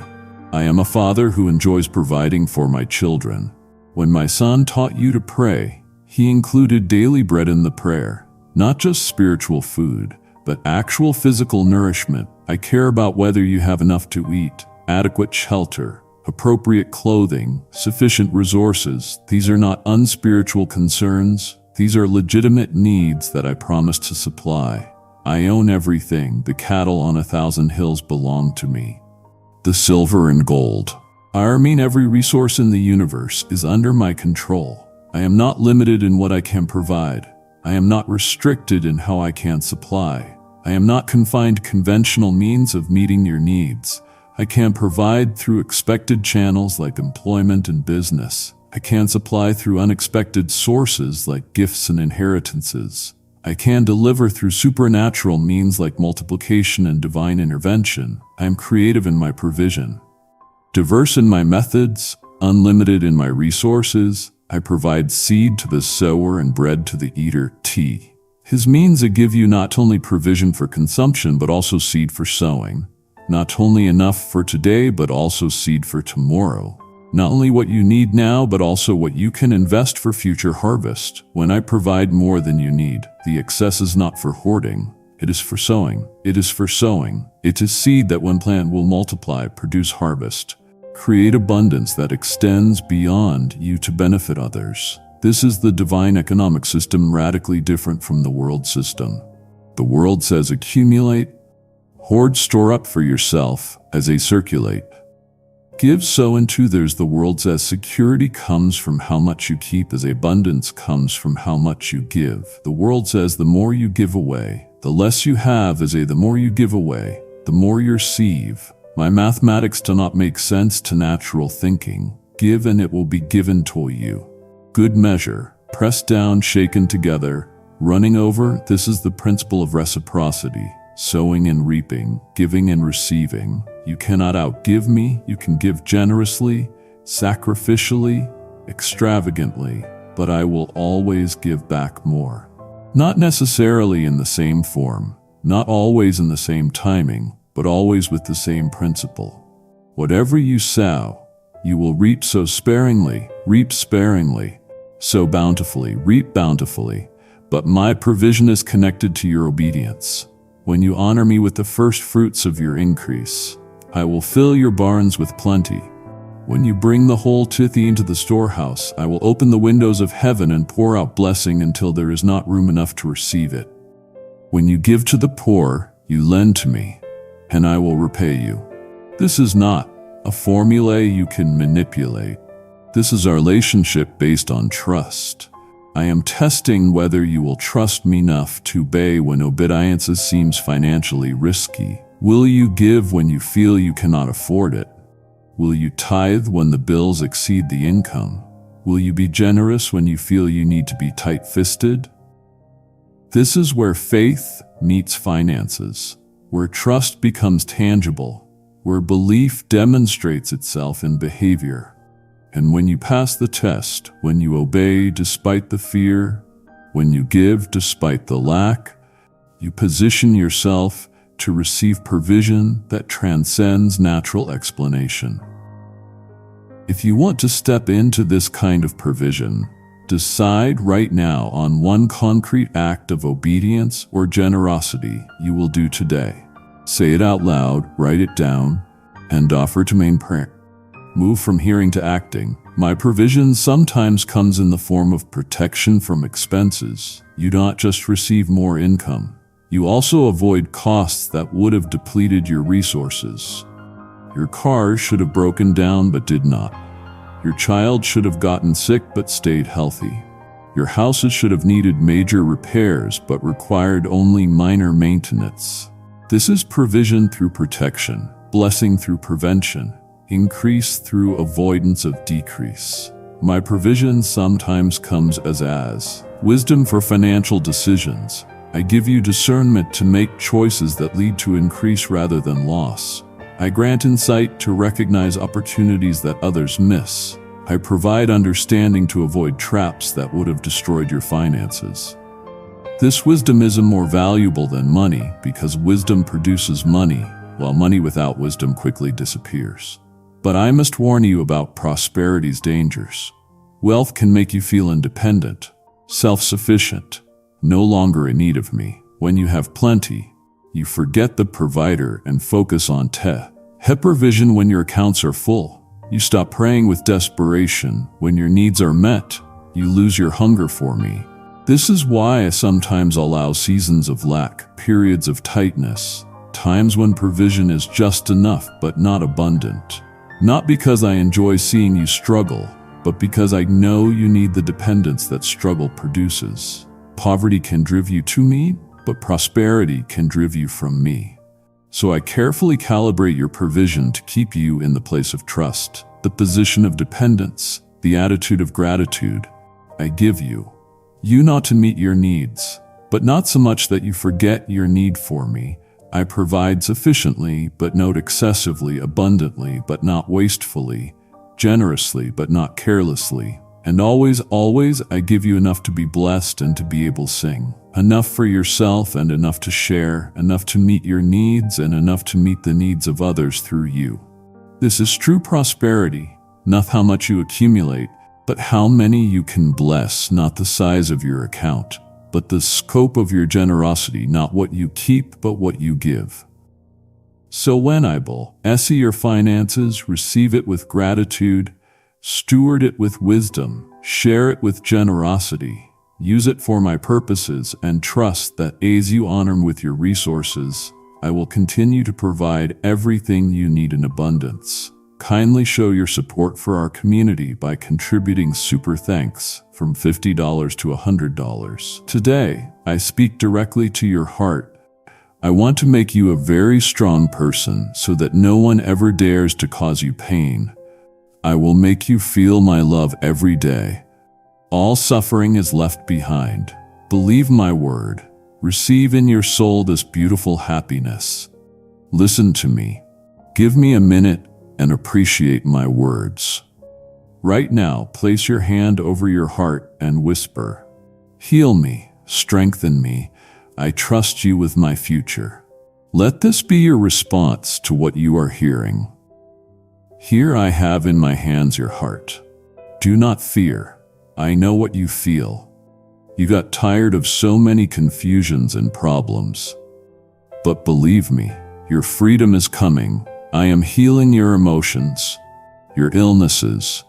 I am a father who enjoys providing for my children. When my son taught you to pray, he included daily bread in the prayer, not just spiritual food, but actual physical nourishment. I care about whether you have enough to eat, adequate shelter, appropriate clothing, sufficient resources. These are not unspiritual concerns. These are legitimate needs that I promise to supply. I own everything. The cattle on 1,000 hills belong to me. The silver and gold. I mean every resource in the universe is under my control. I am not limited in what I can provide. I am not restricted in how I can supply. I am not confined to conventional means of meeting your needs. I can provide through expected channels like employment and business. I can supply through unexpected sources like gifts and inheritances. I can deliver through supernatural means like multiplication and divine intervention. I am creative in my provision, diverse in my methods, unlimited in my resources. I provide seed to the sower and bread to the eater. His means give you not only provision for consumption but also seed for sowing. Not only enough for today but also seed for tomorrow. Not only what you need now, but also what you can invest for future harvest. When I provide more than you need, the excess is not for hoarding. It is for sowing. It is for sowing. It is seed that when planted will multiply, produce harvest. Create abundance that extends beyond you to benefit others. This is the divine economic system, radically different from the world system. The world says accumulate, hoard, store up for yourself as they circulate. Give, sow, and to theirs. The world says security comes from how much you keep, as abundance comes from how much you give. The world says the more you give away, the less you have, as the more you give away, the more you receive. My mathematics do not make sense to natural thinking. Give and it will be given to you. Good measure, pressed down, shaken together, running over. This is the principle of reciprocity. Sowing and reaping, giving and receiving. You cannot outgive me. You can give generously, sacrificially, extravagantly, but I will always give back more. Not necessarily in the same form, not always in the same timing, but always with the same principle. Whatever you sow, you will reap. Sow sparingly, reap sparingly. Sow bountifully, reap bountifully. But my provision is connected to your obedience. When you honor me with the first fruits of your increase, I will fill your barns with plenty. When you bring the whole tithe into the storehouse, I will open the windows of heaven and pour out blessing until there is not room enough to receive it. When you give to the poor, you lend to me, and I will repay you. This is not a formula you can manipulate. This is our relationship based on trust. I am testing whether you will trust me enough to obey when obedience seems financially risky. Will you give when you feel you cannot afford it? Will you tithe when the bills exceed the income? Will you be generous when you feel you need to be tight-fisted? This is where faith meets finances, where trust becomes tangible, where belief demonstrates itself in behavior. And when you pass the test, when you obey despite the fear, when you give despite the lack, you position yourself to receive provision that transcends natural explanation. If you want to step into this kind of provision, decide right now on one concrete act of obedience or generosity you will do today. Say it out loud, write it down, and offer to main prayer. Move from hearing to acting. My provision sometimes comes in the form of protection from expenses. You not just receive more income, you also avoid costs that would have depleted your resources. Your car should have broken down but did not. Your child should have gotten sick but stayed healthy. Your houses should have needed major repairs but required only minor maintenance. This is provision through protection, blessing through prevention, increase through avoidance of decrease. My provision sometimes comes as wisdom for financial decisions. I give you discernment to make choices that lead to increase rather than loss. I grant insight to recognize opportunities that others miss. I provide understanding to avoid traps that would have destroyed your finances. This wisdom is more valuable than money because wisdom produces money, while money without wisdom quickly disappears. But I must warn you about prosperity's dangers. Wealth can make you feel independent, self-sufficient, no longer in need of me. When you have plenty, you forget the provider and focus on provision when your accounts are full. You stop praying with desperation. When your needs are met, you lose your hunger for me. This is why I sometimes allow seasons of lack, periods of tightness, times when provision is just enough but not abundant. Not because I enjoy seeing you struggle, but because I know you need the dependence that struggle produces. Poverty can drive you to me, but prosperity can drive you from me. So I carefully calibrate your provision to keep you in the place of trust, the position of dependence, the attitude of gratitude. I give you not to meet your needs, but not so much that you forget your need for me. I provide sufficiently, but not excessively, abundantly, but not wastefully, generously, but not carelessly. And always, I give you enough to be blessed and to be able to sing. Enough for yourself and enough to share, enough to meet your needs and enough to meet the needs of others through you. This is true prosperity, not how much you accumulate, but how many you can bless, not the size of your account, but the scope of your generosity, not what you keep, but what you give. So when I bless your finances, receive it with gratitude, steward it with wisdom, share it with generosity, use it for my purposes, and trust that as you honor me with your resources, I will continue to provide everything you need in abundance. Kindly show your support for our community by contributing super thanks from $50 to $100. Today, I speak directly to your heart. I want to make you a very strong person so that no one ever dares to cause you pain. I will make you feel my love every day. All suffering is left behind. Believe my word. Receive in your soul this beautiful happiness. Listen to me. Give me a minute and appreciate my words. Right now, place your hand over your heart and whisper, "Heal me, strengthen me. I trust you with my future." Let this be your response to what you are hearing. Here I have in my hands your heart. Do not fear. I know what you feel. You got tired of so many confusions and problems. But believe me, your freedom is coming. I am healing your emotions, your illnesses.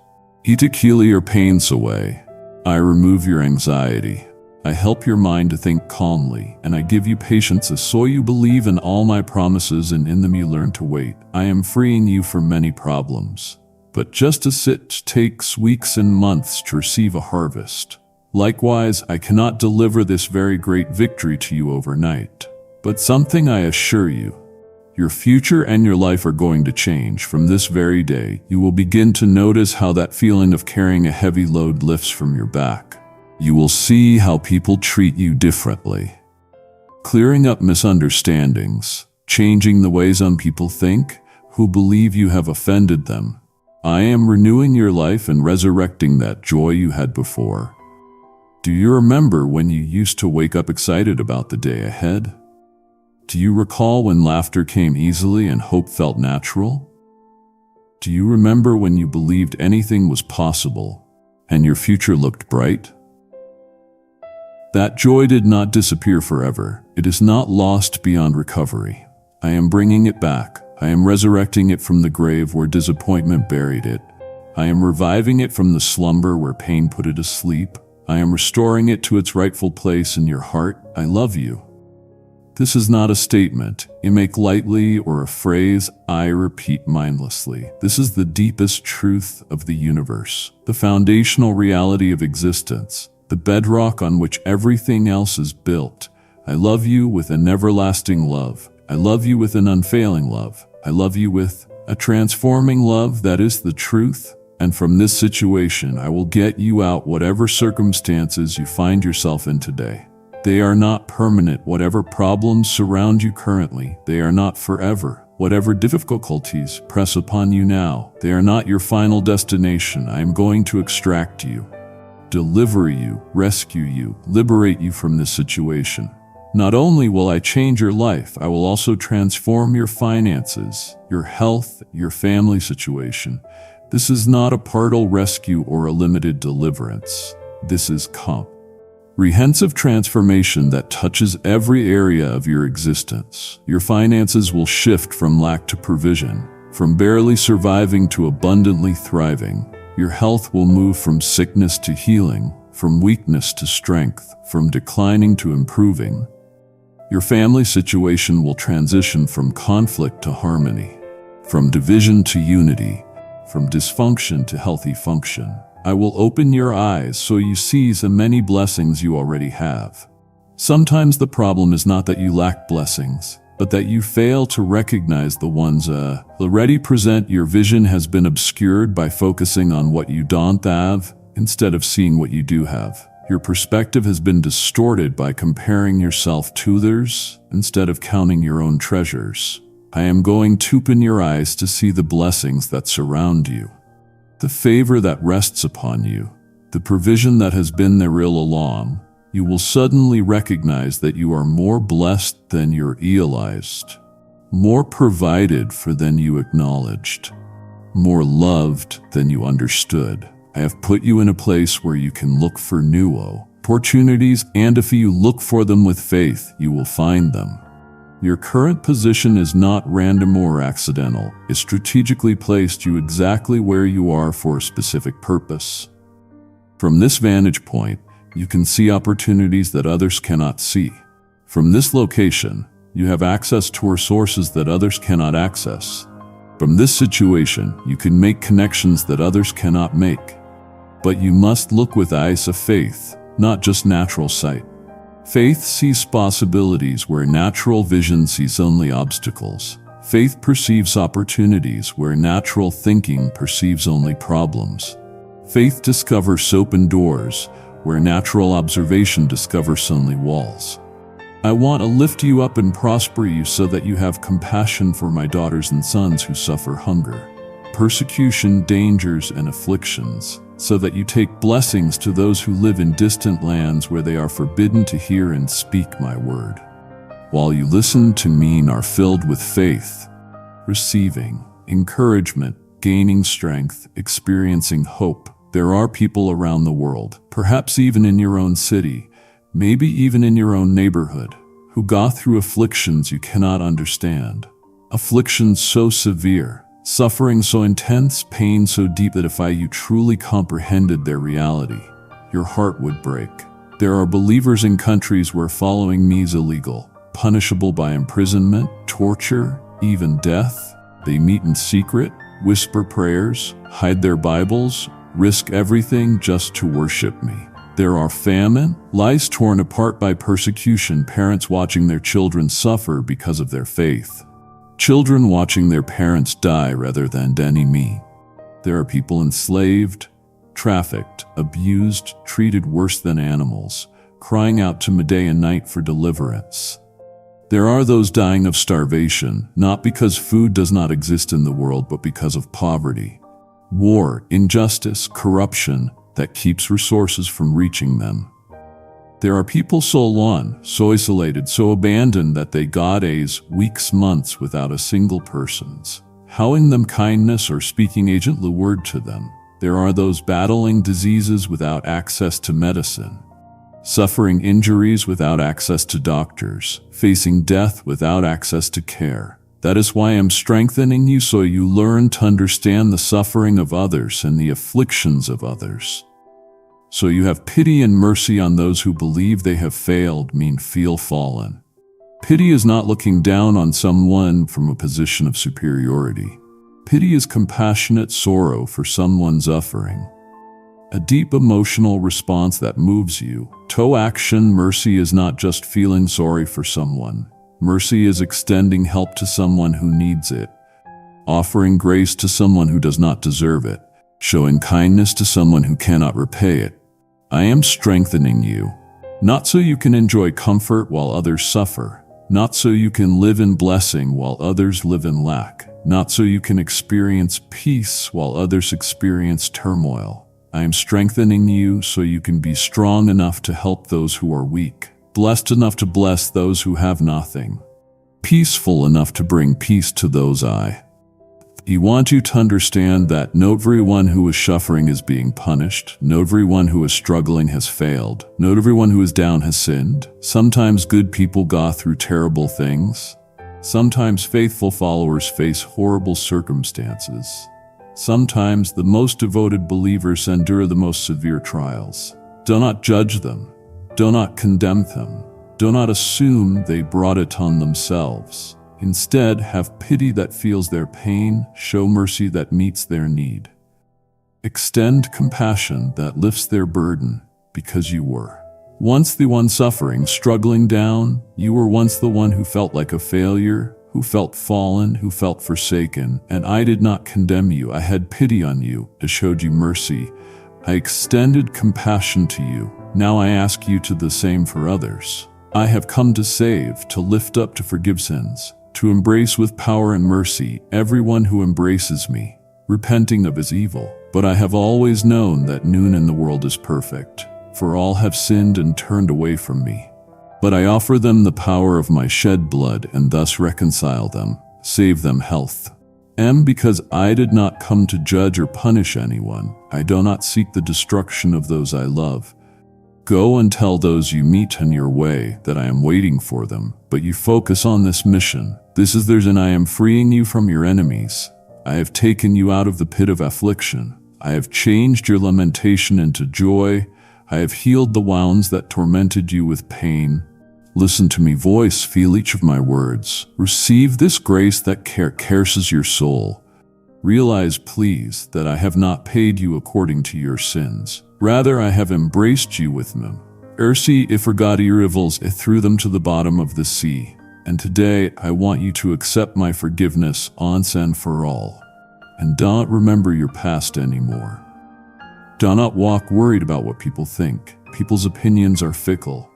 I take your pains away. I remove your anxiety. I help your mind to think calmly, and I give you patience so you believe in all my promises and in them you learn to wait. I am freeing you from many problems. But just as it takes weeks and months to receive a harvest, likewise, I cannot deliver this very great victory to you overnight. But something I assure you, Your future and your life are going to change. From this very day, you will begin to notice how that feeling of carrying a heavy load lifts from your back. You will see how people treat you differently. Clearing up misunderstandings, changing the way some people think, who believe you have offended them. I am renewing your life and resurrecting that joy you had before. Do you remember when you used to wake up excited about the day ahead? Do you recall when laughter came easily and hope felt natural? Do you remember when you believed anything was possible and your future looked bright? That joy did not disappear forever. It is not lost beyond recovery. I am bringing it back. I am resurrecting it from the grave where disappointment buried it. I am reviving it from the slumber where pain put it asleep. I am restoring it to its rightful place in your heart. I love you. This is not a statement you make lightly or a phrase I repeat mindlessly. This is the deepest truth of the universe, the foundational reality of existence, the bedrock on which everything else is built. I love you with an everlasting love. I love you with an unfailing love. I love you with a transforming love that is the truth. And from this situation, I will get you out whatever circumstances you find yourself in today. They are not permanent. Whatever problems surround you currently, they are not forever. Whatever difficulties press upon you now, they are not your final destination. I am going to extract you, deliver you, rescue you, liberate you from this situation. Not only will I change your life, I will also transform your finances, your health, your family situation. This is not a partial rescue or a limited deliverance. This is comprehensive transformation that touches every area of your existence. Your finances will shift from lack to provision, from barely surviving to abundantly thriving. Your health will move from sickness to healing, from weakness to strength, from declining to improving. Your family situation will transition from conflict to harmony, from division to unity, from dysfunction to healthy function. I will open your eyes so you see the many blessings you already have. Sometimes the problem is not that you lack blessings, but that you fail to recognize the ones already present. Your vision has been obscured by focusing on what you don't have instead of seeing what you do have. Your perspective has been distorted by comparing yourself to others instead of counting your own treasures. I am going to open your eyes to see the blessings that surround you, the favor that rests upon you, the provision that has been there all along. You will suddenly recognize that you are more blessed than you realized, more provided for than you acknowledged, more loved than you understood. I have put you in a place where you can look for new opportunities, and if you look for them with faith, you will find them. Your current position is not random or accidental. It strategically placed you exactly where you are for a specific purpose. From this vantage point, you can see opportunities that others cannot see. From this location, you have access to resources that others cannot access. From this situation, you can make connections that others cannot make. But you must look with eyes of faith, not just natural sight. Faith sees possibilities where natural vision sees only obstacles. Faith perceives opportunities where natural thinking perceives only problems. Faith discovers open doors where natural observation discovers only walls. I want to lift you up and prosper you so that you have compassion for my daughters and sons who suffer hunger, persecution, dangers, and afflictions, so that you take blessings to those who live in distant lands where they are forbidden to hear and speak my word. While you listen to me and are filled with faith, receiving encouragement, gaining strength, experiencing hope, there are people around the world, perhaps even in your own city, maybe even in your own neighborhood, who go through afflictions you cannot understand. Afflictions so severe, suffering so intense, pain so deep that if you truly comprehended their reality, your heart would break. There are believers in countries where following me is illegal, punishable by imprisonment, torture, even death. They meet in secret, whisper prayers, hide their Bibles, risk everything just to worship me. There are famine, lives torn apart by persecution, parents watching their children suffer because of their faith. Children watching their parents die rather than any me. There are people enslaved, trafficked, abused, treated worse than animals, crying out to me day and night for deliverance. There are those dying of starvation, not because food does not exist in the world, but because of poverty, war, injustice, corruption that keeps resources from reaching them. There are people so alone, so isolated, so abandoned that they go days, weeks, months without a single person's showing them kindness or speaking agently word to them. There are those battling diseases without access to medicine, suffering injuries without access to doctors, facing death without access to care. That is why I am strengthening you, so you learn to understand the suffering of others and the afflictions of others. So you have pity and mercy on those who believe they have failed, feel fallen. Pity is not looking down on someone from a position of superiority. Pity is compassionate sorrow for someone's suffering. A deep emotional response that moves you to action. Mercy is not just feeling sorry for someone. Mercy is extending help to someone who needs it, offering grace to someone who does not deserve it, showing kindness to someone who cannot repay it. I am strengthening you, not so you can enjoy comfort while others suffer, not so you can live in blessing while others live in lack, not so you can experience peace while others experience turmoil. I am strengthening you so you can be strong enough to help those who are weak, blessed enough to bless those who have nothing, peaceful enough to bring peace to those I want you to understand that not everyone who is suffering is being punished, not everyone who is struggling has failed, not everyone who is down has sinned. Sometimes good people go through terrible things. Sometimes faithful followers face horrible circumstances. Sometimes the most devoted believers endure the most severe trials. Do not judge them. Do not condemn them. Do not assume they brought it on themselves. Instead, have pity that feels their pain, show mercy that meets their need. Extend compassion that lifts their burden, because you were once the one suffering, struggling down. You were once the one who felt like a failure, who felt fallen, who felt forsaken, and I did not condemn you. I had pity on you. I showed you mercy. I extended compassion to you. Now I ask you to do the same for others. I have come to save, to lift up, to forgive sins, to embrace with power and mercy everyone who embraces me, repenting of his evil. But I have always known that none in the world is perfect, for all have sinned and turned away from me. But I offer them the power of my shed blood and thus reconcile them, save them health. Because I did not come to judge or punish anyone, I do not seek the destruction of those I love. Go and tell those you meet on your way that I am waiting for them, but you focus on this mission. This is theirs, and I am freeing you from your enemies. I have taken you out of the pit of affliction. I have changed your lamentation into joy. I have healed the wounds that tormented you with pain. Listen to me, voice, feel each of my words. Receive this grace that caresses your soul. Realize, please, that I have not paid you according to your sins. Rather, I have embraced you with them. I forgot your evils, I threw them to the bottom of the sea. And today, I want you to accept my forgiveness once and for all. And don't remember your past anymore. Do not walk worried about what people think. People's opinions are fickle,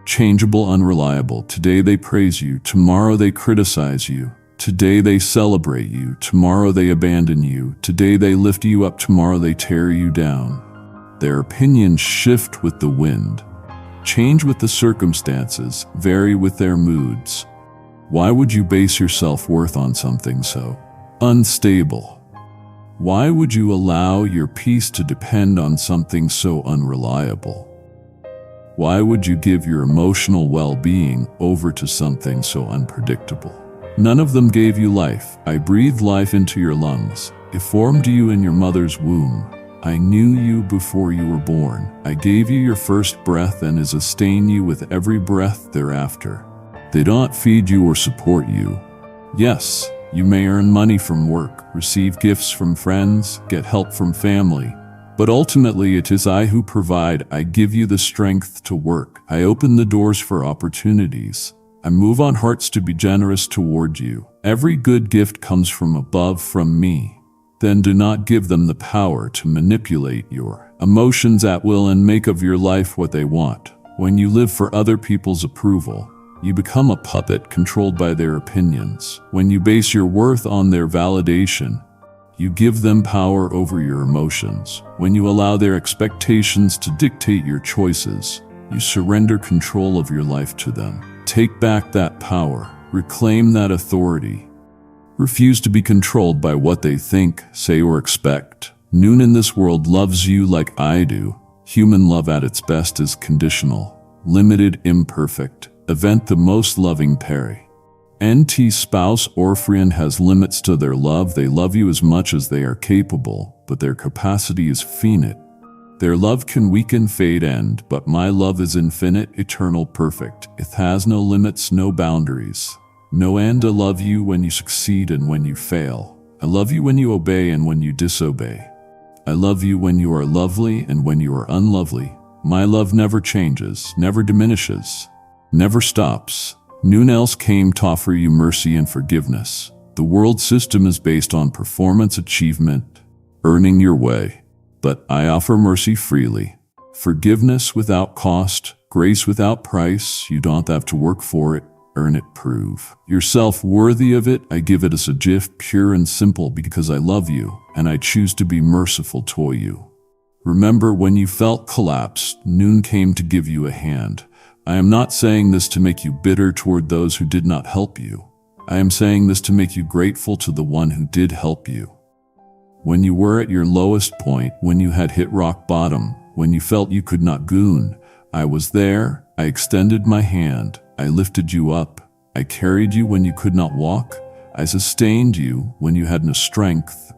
changeable, unreliable. Today they praise you, tomorrow they criticize you. Today they celebrate you, tomorrow they abandon you. Today they lift you up, tomorrow they tear you down. Their opinions shift with the wind, change with the circumstances, vary with their moods. Why would you base your self-worth on something so unstable? Why would you allow your peace to depend on something so unreliable? Why would you give your emotional well-being over to something so unpredictable? None of them gave you life. I breathed life into your lungs. I formed you in your mother's womb. I knew you before you were born. I gave you your first breath and sustain you with every breath thereafter. They don't feed you or support you. Yes, you may earn money from work, receive gifts from friends, get help from family. But ultimately it is I who provide. I give you the strength to work. I open the doors for opportunities. I move on hearts to be generous toward you. Every good gift comes from above, from me. Then do not give them the power to manipulate your emotions at will and make of your life what they want. When you live for other people's approval, you become a puppet controlled by their opinions. When you base your worth on their validation, you give them power over your emotions. When you allow their expectations to dictate your choices, you surrender control of your life to them. Take back that power. Reclaim that authority. Refuse to be controlled by what they think, say, or expect. None in this world loves you like I do. Human love at its best is conditional, limited, imperfect. Event the most loving Perry. NT spouse or friend has limits to their love. They love you as much as they are capable, but their capacity is finite. Their love can weaken, fade, end, but my love is infinite, eternal, perfect. It has no limits, no boundaries. No end. I love you when you succeed and when you fail. I love you when you obey and when you disobey. I love you when you are lovely and when you are unlovely. My love never changes, never diminishes, never stops. None else came to offer you mercy and forgiveness. The world system is based on performance, achievement, earning your way. But I offer mercy freely, forgiveness without cost, grace without price. You don't have to work for it, earn it, prove yourself worthy of it. I give it as a gift, pure and simple, because I love you and I choose to be merciful to you. Remember, when you felt collapsed, Noon came to give you a hand. I am not saying this to make you bitter toward those who did not help you. I am saying this to make you grateful to the one who did help you. When you were at your lowest point, when you had hit rock bottom, when you felt you could not goon, I was there. I extended my hand. I lifted you up. I carried you when you could not walk. I sustained you when you had no strength.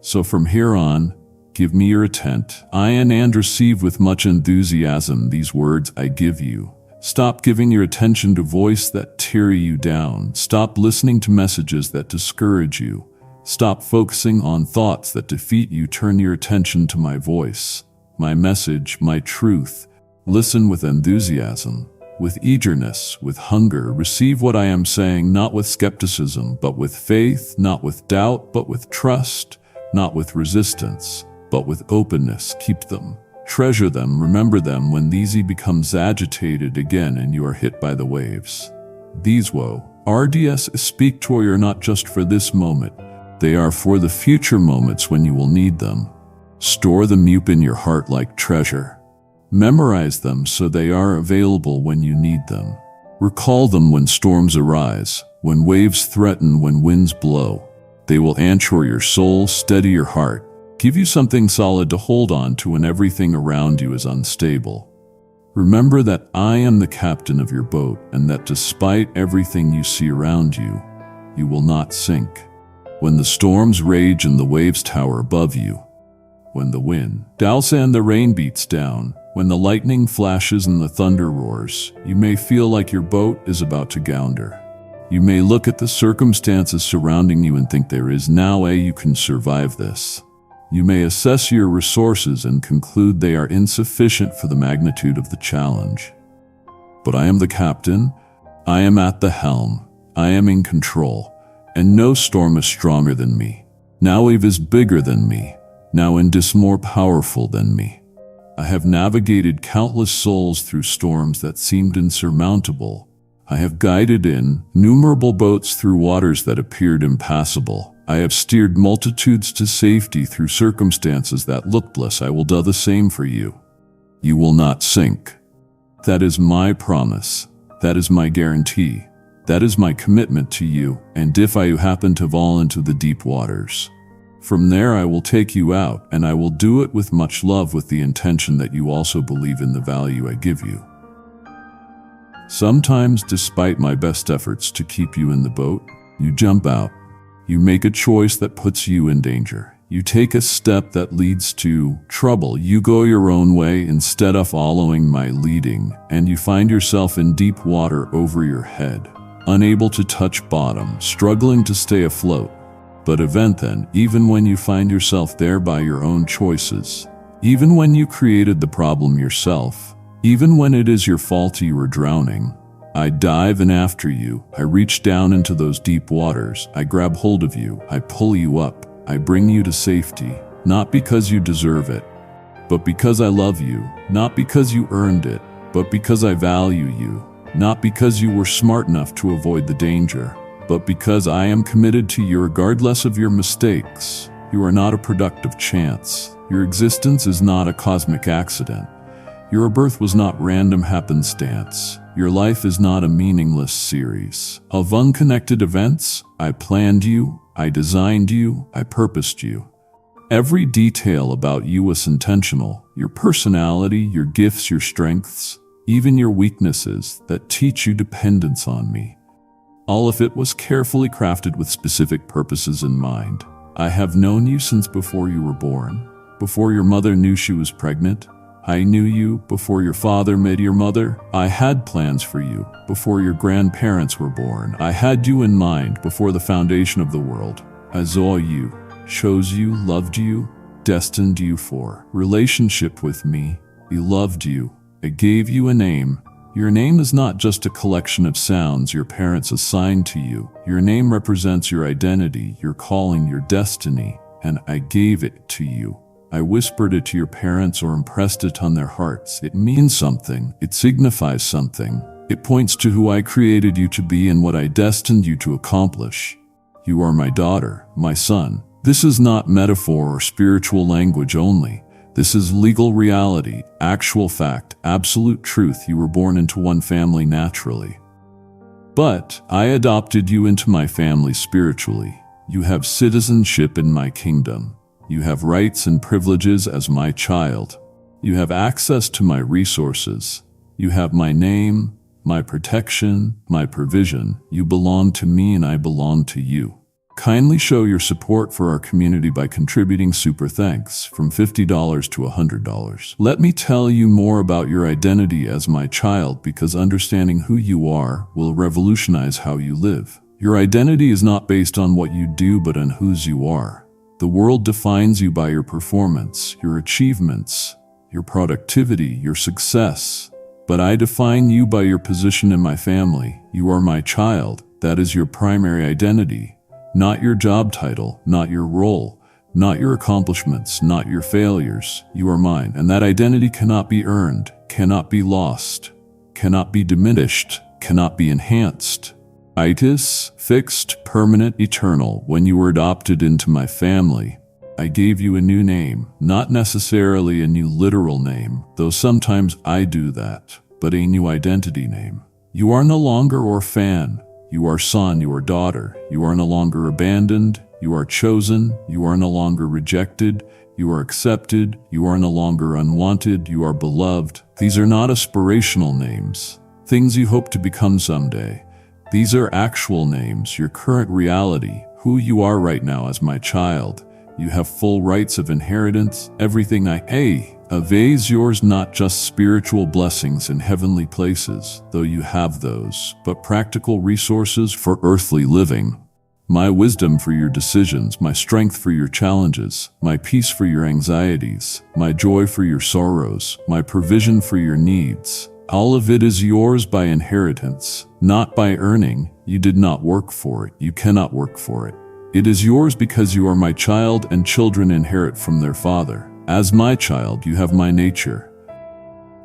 So from here on, give me your attent. And receive with much enthusiasm these words I give you. Stop giving your attention to voices that tear you down. Stop listening to messages that discourage you. Stop focusing on thoughts that defeat you. Turn your attention to my voice, my message, my truth. Listen with enthusiasm, with eagerness, with hunger. Receive what I am saying, not with skepticism, but with faith, not with doubt, but with trust, not with resistance, but with openness. Keep them. Treasure them, remember them when these becomes agitated again and you are hit by the waves. These RDS speak to you are not just for this moment, they are for the future moments when you will need them. Store them up in your heart like treasure. Memorize them so they are available when you need them. Recall them when storms arise, when waves threaten, when winds blow. They will anchor your soul, steady your heart, give you something solid to hold on to when everything around you is unstable. Remember that I am the captain of your boat and that despite everything you see around you, you will not sink. When the storms rage and the waves tower above you, when the wind howls and the rain beats down, when the lightning flashes and the thunder roars, you may feel like your boat is about to gounder. You may look at the circumstances surrounding you and think there is no way you can survive this. You may assess your resources and conclude they are insufficient for the magnitude of the challenge. But I am the captain. I am at the helm. I am in control, and no storm is stronger than me. No wave is bigger than me. No wind is more powerful than me. I have navigated countless souls through storms that seemed insurmountable. I have guided innumerable boats through waters that appeared impassable. I have steered multitudes to safety through circumstances that looked less. I will do the same for you. You will not sink. That is my promise. That is my guarantee. That is my commitment to you. And if I happen to fall into the deep waters, from there I will take you out, and I will do it with much love, with the intention that you also believe in the value I give you. Sometimes, despite my best efforts to keep you in the boat, you jump out. You make a choice that puts you in danger. You take a step that leads to trouble. You go your own way instead of following my leading, and you find yourself in deep water over your head, unable to touch bottom, struggling to stay afloat. But even when you find yourself there by your own choices, even when you created the problem yourself, even when it is your fault you are drowning, I dive in after you. I reach down into those deep waters. I grab hold of you. I pull you up. I bring you to safety, not because you deserve it, but because I love you, not because you earned it, but because I value you, not because you were smart enough to avoid the danger, but because I am committed to you regardless of your mistakes. You are not a product of chance. Your existence is not a cosmic accident. Your birth was not random happenstance. Your life is not a meaningless series of unconnected events. I planned you, I designed you, I purposed you. Every detail about you was intentional. Your personality, your gifts, your strengths, even your weaknesses that teach you dependence on me. All of it was carefully crafted with specific purposes in mind. I have known you since before you were born, before your mother knew she was pregnant. I knew you before your father met your mother. I had plans for you before your grandparents were born. I had you in mind before the foundation of the world. I saw you, chose you, loved you, destined you for relationship with me. I loved you. I gave you a name. Your name is not just a collection of sounds your parents assigned to you. Your name represents your identity, your calling, your destiny, and I gave it to you. I whispered it to your parents or impressed it on their hearts. It means something. It signifies something. It points to who I created you to be and what I destined you to accomplish. You are my daughter, my son. This is not metaphor or spiritual language only. This is legal reality, actual fact, absolute truth. You were born into one family naturally. But I adopted you into my family spiritually. You have citizenship in my kingdom. You have rights and privileges as my child. You have access to my resources. You have my name, my protection, my provision. You belong to me and I belong to you. Kindly show your support for our community by contributing super thanks from $50 to $100. Let me tell you more about your identity as my child because understanding who you are will revolutionize how you live. Your identity is not based on what you do but on whose you are. The world defines you by your performance, your achievements, your productivity, your success. But I define you by your position in my family. You are my child. That is your primary identity. Not your job title, not your role, not your accomplishments, not your failures. You are mine, and that identity cannot be earned, cannot be lost, cannot be diminished, cannot be enhanced. It is fixed, permanent, eternal. When you were adopted into my family, I gave you a new name, not necessarily a new literal name, though sometimes I do that, but a new identity name. You are no longer orphan. You are son, you are daughter. You are no longer abandoned. You are chosen. You are no longer rejected. You are accepted. You are no longer unwanted. You are beloved. These are not aspirational names, things you hope to become someday. These are actual names, your current reality, who you are right now as my child. You have full rights of inheritance. Everything I have is yours, not just spiritual blessings in heavenly places, though you have those, but practical resources for earthly living. My wisdom for your decisions, my strength for your challenges, my peace for your anxieties, my joy for your sorrows, my provision for your needs. All of it is yours by inheritance, not by earning. You did not work for it. You cannot work for it. It is yours because you are my child, and children inherit from their father. As my child, you have my nature.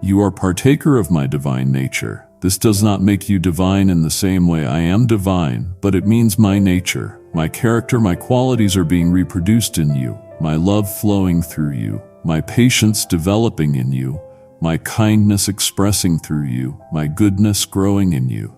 You are partaker of my divine nature. This does not make you divine in the same way I am divine, but it means my nature, my character, my qualities are being reproduced in you, my love flowing through you, my patience developing in you, my kindness expressing through you, my goodness growing in you,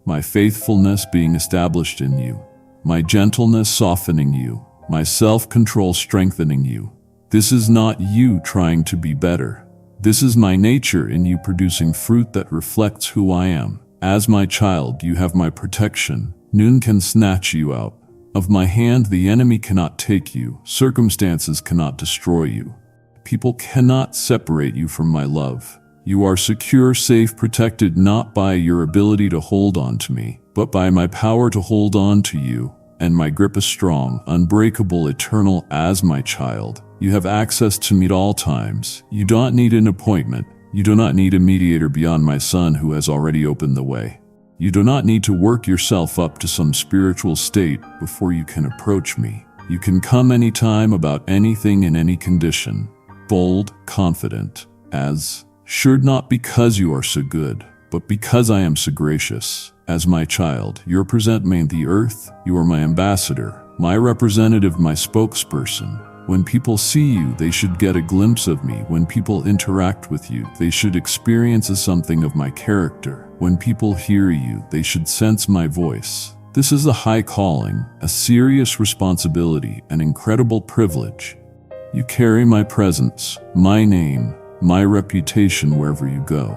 my faithfulness being established in you, my gentleness softening you, my self-control strengthening you. This is not you trying to be better. This is my nature in you producing fruit that reflects who I am. As my child, you have my protection. None can snatch you out of my hand. The enemy cannot take you. Circumstances cannot destroy you. People cannot separate you from my love. You are secure, safe, protected not by your ability to hold on to me, but by my power to hold on to you. And my grip is strong, unbreakable, eternal. As my child, you have access to me at all times. You don't need an appointment. You do not need a mediator beyond my Son who has already opened the way. You do not need to work yourself up to some spiritual state before you can approach me. You can come anytime about anything in any condition. Bold, confident, as assured, not because you are so good, but because I am so gracious. As my child, your presentment the earth, you are my ambassador, my representative, my spokesperson. When people see you, they should get a glimpse of me. When people interact with you, they should experience something of my character. When people hear you, they should sense my voice. This is a high calling, a serious responsibility, an incredible privilege. You carry my presence, my name, my reputation wherever you go.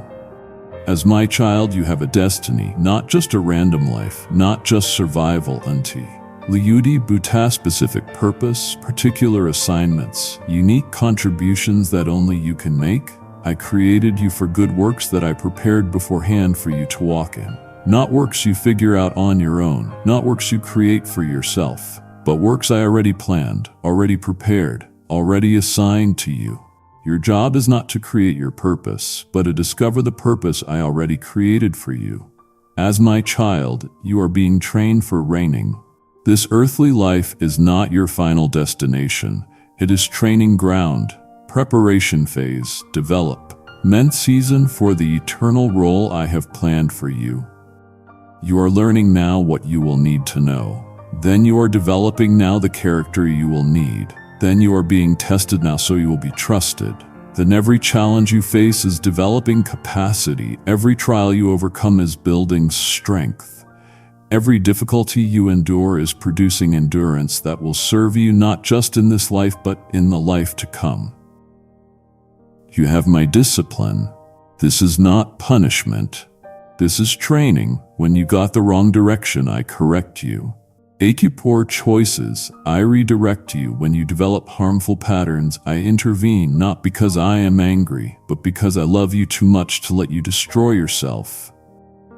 As my child, you have a destiny, not just a random life, not just survival unti. Liudi Buta, specific purpose, particular assignments, unique contributions that only you can make. I created you for good works that I prepared beforehand for you to walk in. Not works you figure out on your own, not works you create for yourself, but works I already planned, already prepared, already assigned to you. Your job is not to create your purpose, but to discover the purpose I already created for you. As my child, you are being trained for reigning. This earthly life is not your final destination. It is training ground, preparation phase, development season for the eternal role I have planned for you. You are learning now what you will need to know. Then you are developing now the character you will need. Then you are being tested now so you will be trusted. Then every challenge you face is developing capacity. Every trial you overcome is building strength. Every difficulty you endure is producing endurance that will serve you not just in this life but in the life to come. You have my discipline. This is not punishment. This is training. When you got the wrong direction, I correct you. Make poor choices, I redirect you. When you develop harmful patterns, I intervene, not because I am angry, but because I love you too much to let you destroy yourself.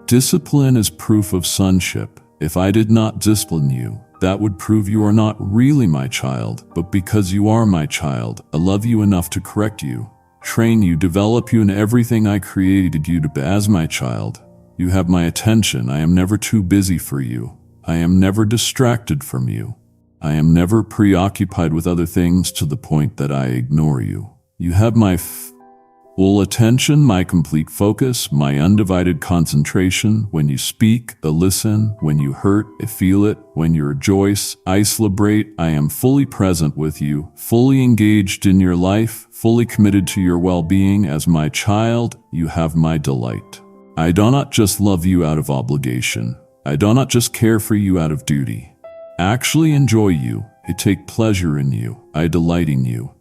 Discipline is proof of sonship. If I did not discipline you, that would prove you are not really my child, but because you are my child, I love you enough to correct you, train you, develop you in everything I created you to be as my child. You have my attention. I am never too busy for you. I am never distracted from you. I am never preoccupied with other things to the point that I ignore you. You have my full attention, my complete focus, my undivided concentration. When you speak, I listen. When you hurt, I feel it. When you rejoice, I celebrate. I am fully present with you, fully engaged in your life, fully committed to your well-being. As my child, you have my delight. I do not just love you out of obligation. I do not just care for you out of duty. I actually enjoy you. I take pleasure in you. I delight in you.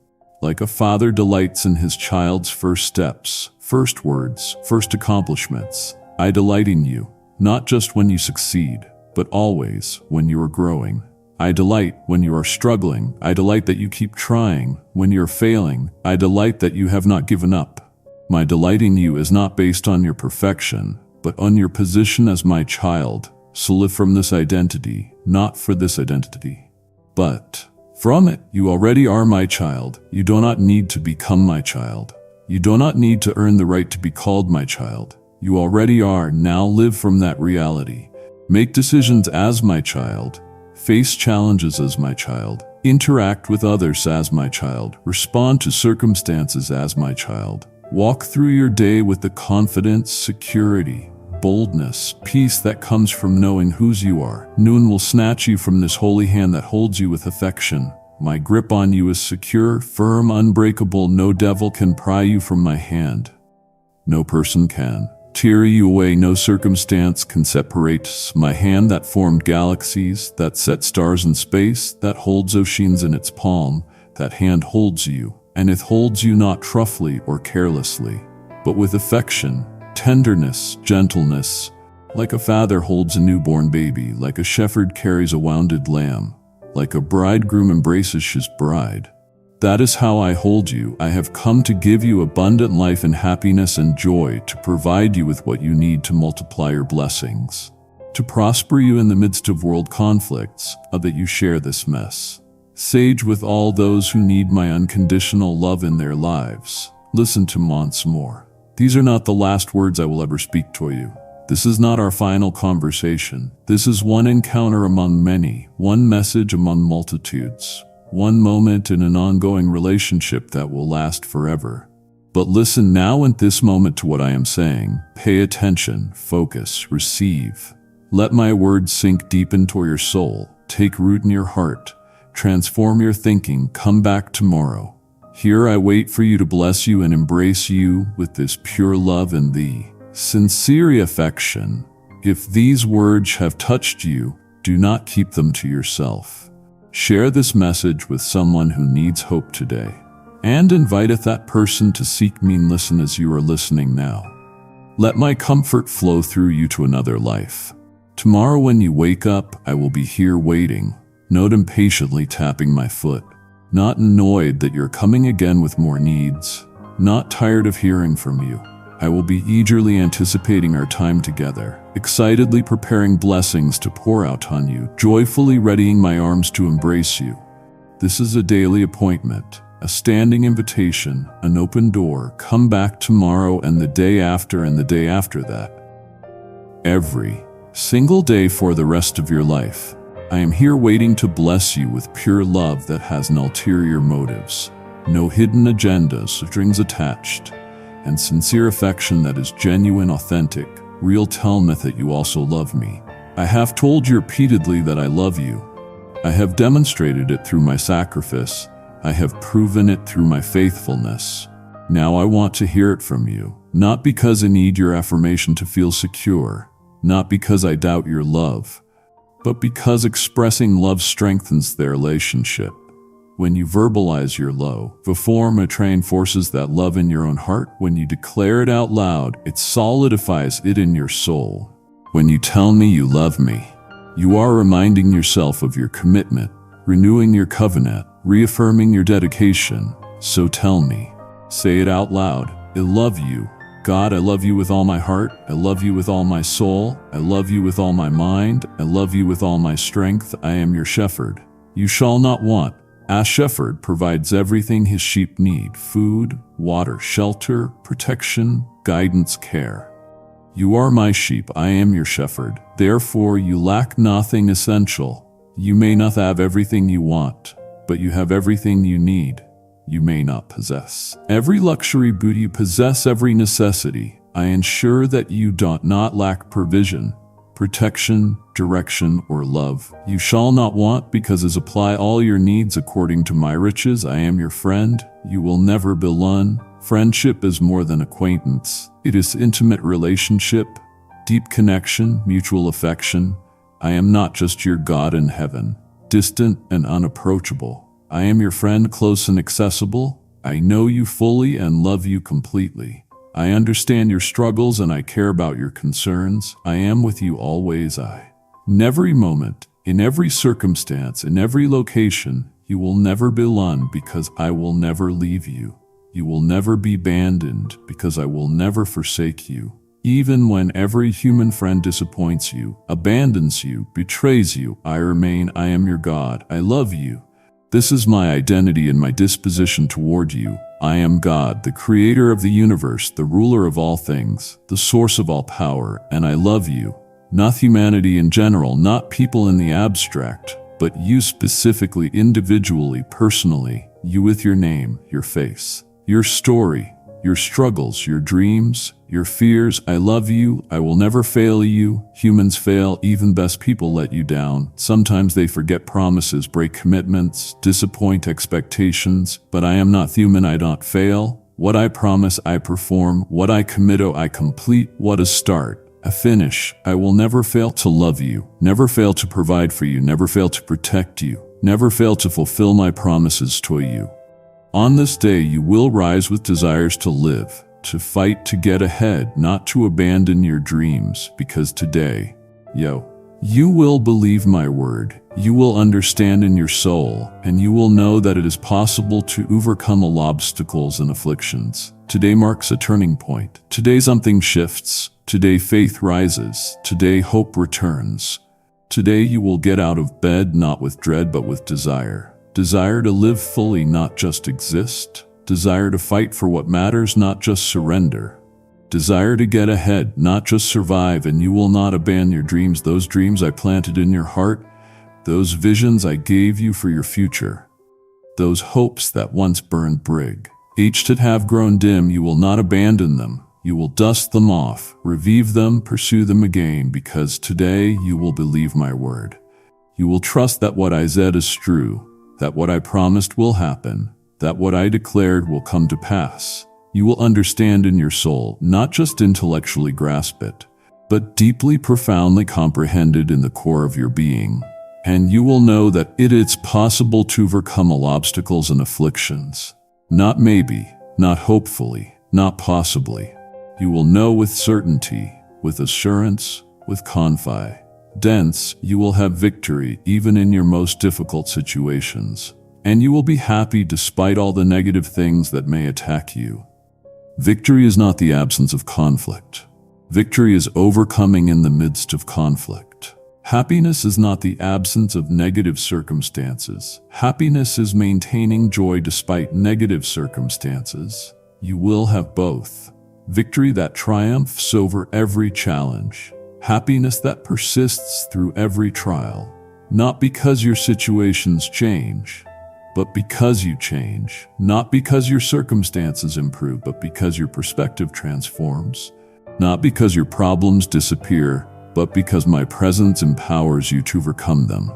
Like a father delights in his child's first steps, first words, first accomplishments. I delight in you, not just when you succeed, but always when you are growing. I delight when you are struggling. I delight that you keep trying. When you're failing, I delight that you have not given up. My delight in you is not based on your perfection, but on your position as my child. So live from this identity, not for this identity, but from it. You already are my child. You do not need to become my child. You do not need to earn the right to be called my child. You already are. Now live from that reality. Make decisions as my child. Face challenges as my child. Interact with others as my child. Respond to circumstances as my child. Walk through your day with the confidence, security, boldness, peace that comes from knowing whose you are. No one will snatch you from this holy hand that holds you with affection. My grip on you is secure, firm, unbreakable. No devil can pry you from my hand. No person can tear you away. No circumstance can separate us. My hand that formed galaxies, that set stars in space, that holds oceans in its palm, that hand holds you, and it holds you not roughly or carelessly, but with affection, tenderness, gentleness, like a father holds a newborn baby, like a shepherd carries a wounded lamb, like a bridegroom embraces his bride. That is how I hold you. I have come to give you abundant life and happiness and joy, to provide you with what you need to multiply your blessings, to prosper you in the midst of world conflicts, that you share this mess. Sage with all those who need my unconditional love in their lives. Listen to once more. These are not the last words I will ever speak to you. This is not our final conversation. This is one encounter among many, one message among multitudes, one moment in an ongoing relationship that will last forever. But listen now at this moment to what I am saying. Pay attention, focus, receive. Let my words sink deep into your soul, take root in your heart, transform your thinking. Come back tomorrow. Here I wait for you to bless you and embrace you with this pure love and the sincere affection. If these words have touched you, do not keep them to yourself. Share this message with someone who needs hope today, and invite that person to seek me and listen as you are listening now. Let my comfort flow through you to another life. Tomorrow when you wake up, I will be here waiting, not impatiently tapping my foot, not annoyed that you're coming again with more needs, not tired of hearing from you. I will be eagerly anticipating our time together, excitedly preparing blessings to pour out on you, joyfully readying my arms to embrace you. This is a daily appointment, a standing invitation, an open door. Come back tomorrow and the day after and the day after that. Every single day for the rest of your life. I am here waiting to bless you with pure love that has no ulterior motives, no hidden agendas, strings attached, and sincere affection that is genuine, authentic, real. Tell me that you also love me. I have told you repeatedly that I love you. I have demonstrated it through my sacrifice. I have proven it through my faithfulness. Now I want to hear it from you, not because I need your affirmation to feel secure, not because I doubt your love, but because expressing love strengthens their relationship. When you verbalize your love, perform a train forces that love in your own heart. When you declare it out loud, it solidifies it in your soul. When you tell me you love me, you are reminding yourself of your commitment, renewing your covenant, reaffirming your dedication. So tell me, say it out loud, I love you. God, I love you with all my heart. I love you with all my soul. I love you with all my mind. I love you with all my strength. I am your shepherd. You shall not want. A shepherd provides everything his sheep need: food, water, shelter, protection, guidance, care. You are my sheep. I am your shepherd. Therefore, you lack nothing essential. You may not have everything you want, but you have everything you need. You may not possess every luxury, but you possess every necessity. I ensure that you do not lack provision, protection, direction, or love. You shall not want, because I supply all your needs according to my riches. I am your friend. You will never be alone. Friendship is more than acquaintance. It is intimate relationship, deep connection, mutual affection. I am not just your God in heaven, distant and unapproachable. I am your friend, close and accessible. I know you fully and love you completely. I understand your struggles and I care about your concerns. I am with you always. In every moment, in every circumstance, in every location, you will never be alone, because I will never leave you. You will never be abandoned, because I will never forsake you. Even when every human friend disappoints you, abandons you, betrays you, I remain. I am your God. I love you. This is my identity and my disposition toward you. I am God, the creator of the universe, the ruler of all things, the source of all power, and I love you. Not humanity in general, not people in the abstract, but you specifically, individually, personally, you with your name, your face, your story, your struggles, your dreams, your fears. I love you. I will never fail you. Humans fail. Even best people let you down. Sometimes they forget promises, break commitments, disappoint expectations. But I am not human. I don't fail. What I promise, I perform. What I commit, I complete. What a start, a finish. I will never fail to love you, never fail to provide for you, never fail to protect you, never fail to fulfill my promises to you. On this day, you will rise with desires to live, to fight, to get ahead, not to abandon your dreams, because today, you will believe my word. You will understand in your soul, and you will know that it is possible to overcome all obstacles and afflictions. Today marks a turning point. Today something shifts. Today faith rises. Today hope returns. Today you will get out of bed not with dread but with desire. Desire to live fully, not just exist. Desire to fight for what matters, not just surrender. Desire to get ahead, not just survive, and you will not abandon your dreams, those dreams I planted in your heart, those visions I gave you for your future, those hopes that once burned brig. Each that have grown dim, you will not abandon them. You will dust them off, revive them, pursue them again, because today you will believe my word. You will trust that what I said is true, that what I promised will happen, that what I declared will come to pass. You will understand in your soul, not just intellectually grasp it, but deeply, profoundly comprehended in the core of your being. And you will know that it is possible to overcome all obstacles and afflictions. Not maybe, not hopefully, not possibly. You will know with certainty, with assurance, with confidence, you will have victory even in your most difficult situations. And you will be happy despite all the negative things that may attack you. Victory is not the absence of conflict. Victory is overcoming in the midst of conflict. Happiness is not the absence of negative circumstances. Happiness is maintaining joy despite negative circumstances. You will have both. Victory that triumphs over every challenge. Happiness that persists through every trial. Not because your situations change, but because you change. Not because your circumstances improve, but because your perspective transforms. Not because your problems disappear, but because my presence empowers you to overcome them.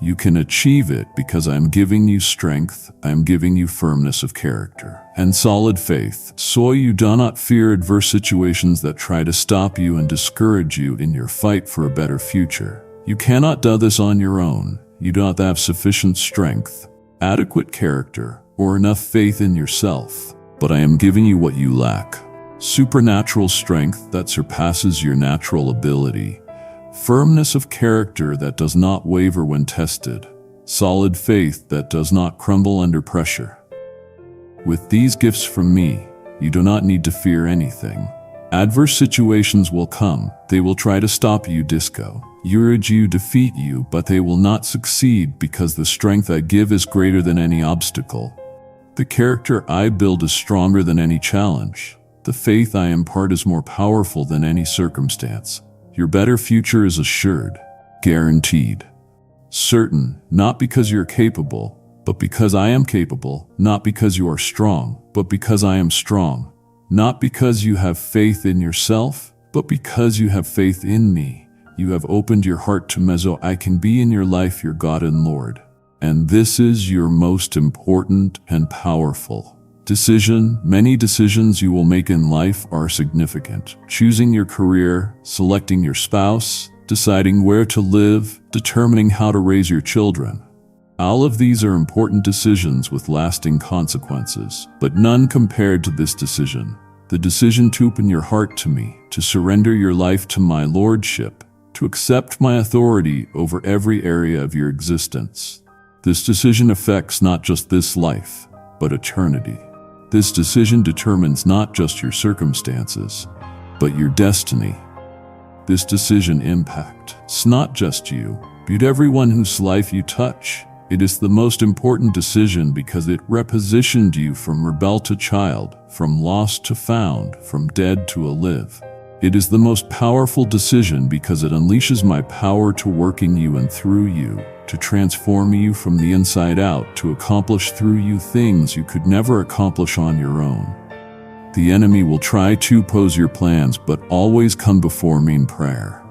You can achieve it because I am giving you strength, I am giving you firmness of character and solid faith, so you do not fear adverse situations that try to stop you and discourage you in your fight for a better future. You cannot do this on your own. You do not have sufficient strength, adequate character, or enough faith in yourself, but I am giving you what you lack. Supernatural strength that surpasses your natural ability. Firmness of character that does not waver when tested. Solid faith that does not crumble under pressure. With these gifts from me, you do not need to fear anything. Adverse situations will come. They will try to stop you, urge you, defeat you, but they will not succeed because the strength I give is greater than any obstacle. The character I build is stronger than any challenge. The faith I impart is more powerful than any circumstance. Your better future is assured, guaranteed, certain, not because you're capable, but because I am capable, not because you are strong, but because I am strong, not because you have faith in yourself, but because you have faith in me. You have opened your heart to me so I can be in your life your God and Lord. And this is your most important and powerful decision. Many decisions you will make in life are significant. Choosing your career, selecting your spouse, deciding where to live, determining how to raise your children. All of these are important decisions with lasting consequences, but none compared to this decision. The decision to open your heart to me, to surrender your life to my lordship, to accept my authority over every area of your existence. This decision affects not just this life, but eternity. This decision determines not just your but your destiny. This decision impacts not just you, but everyone whose life you touch. It is the most important decision because it repositioned you from rebel to child, from lost to found, from dead to alive. It is the most powerful decision because it unleashes my power to work in you and through you, to transform you from the inside out, to accomplish through you things you could never accomplish on your own. The enemy will try to oppose your plans, but always come before me in prayer.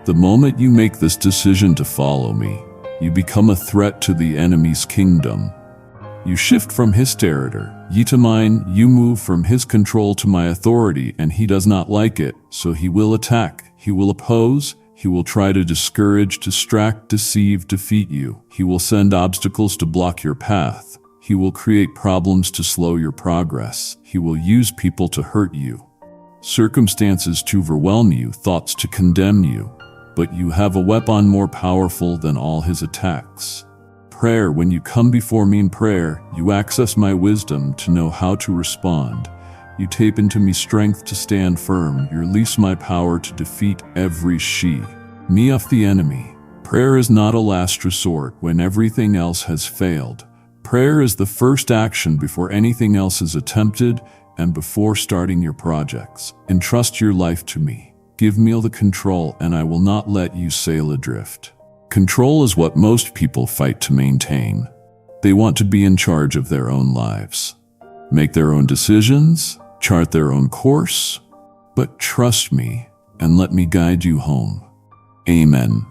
The moment you make this decision to follow me, you become a threat to the enemy's kingdom. You shift from his territory, ye to mine, you move from his control to my authority, and he does not like it, so he will attack, he will oppose, he will try to discourage, distract, deceive, defeat you. He will send obstacles to block your path. He will create problems to slow your progress. He will use people to hurt you, circumstances to overwhelm you, thoughts to condemn you. But you have a weapon more powerful than all his attacks. Prayer. When you come before me in prayer, you access my wisdom to know how to respond. You tape into me strength to stand firm. You release my power to defeat every me of the enemy. Prayer is not a last resort when everything else has failed. Prayer is the first action before anything else is attempted. and before starting your projects. Entrust your life to me. Give me all the control, and I will not let you sail adrift. Control is what most people fight to maintain. They want to be in charge of their own lives, make their own decisions, chart their own course. But trust me and let me guide you home. Amen.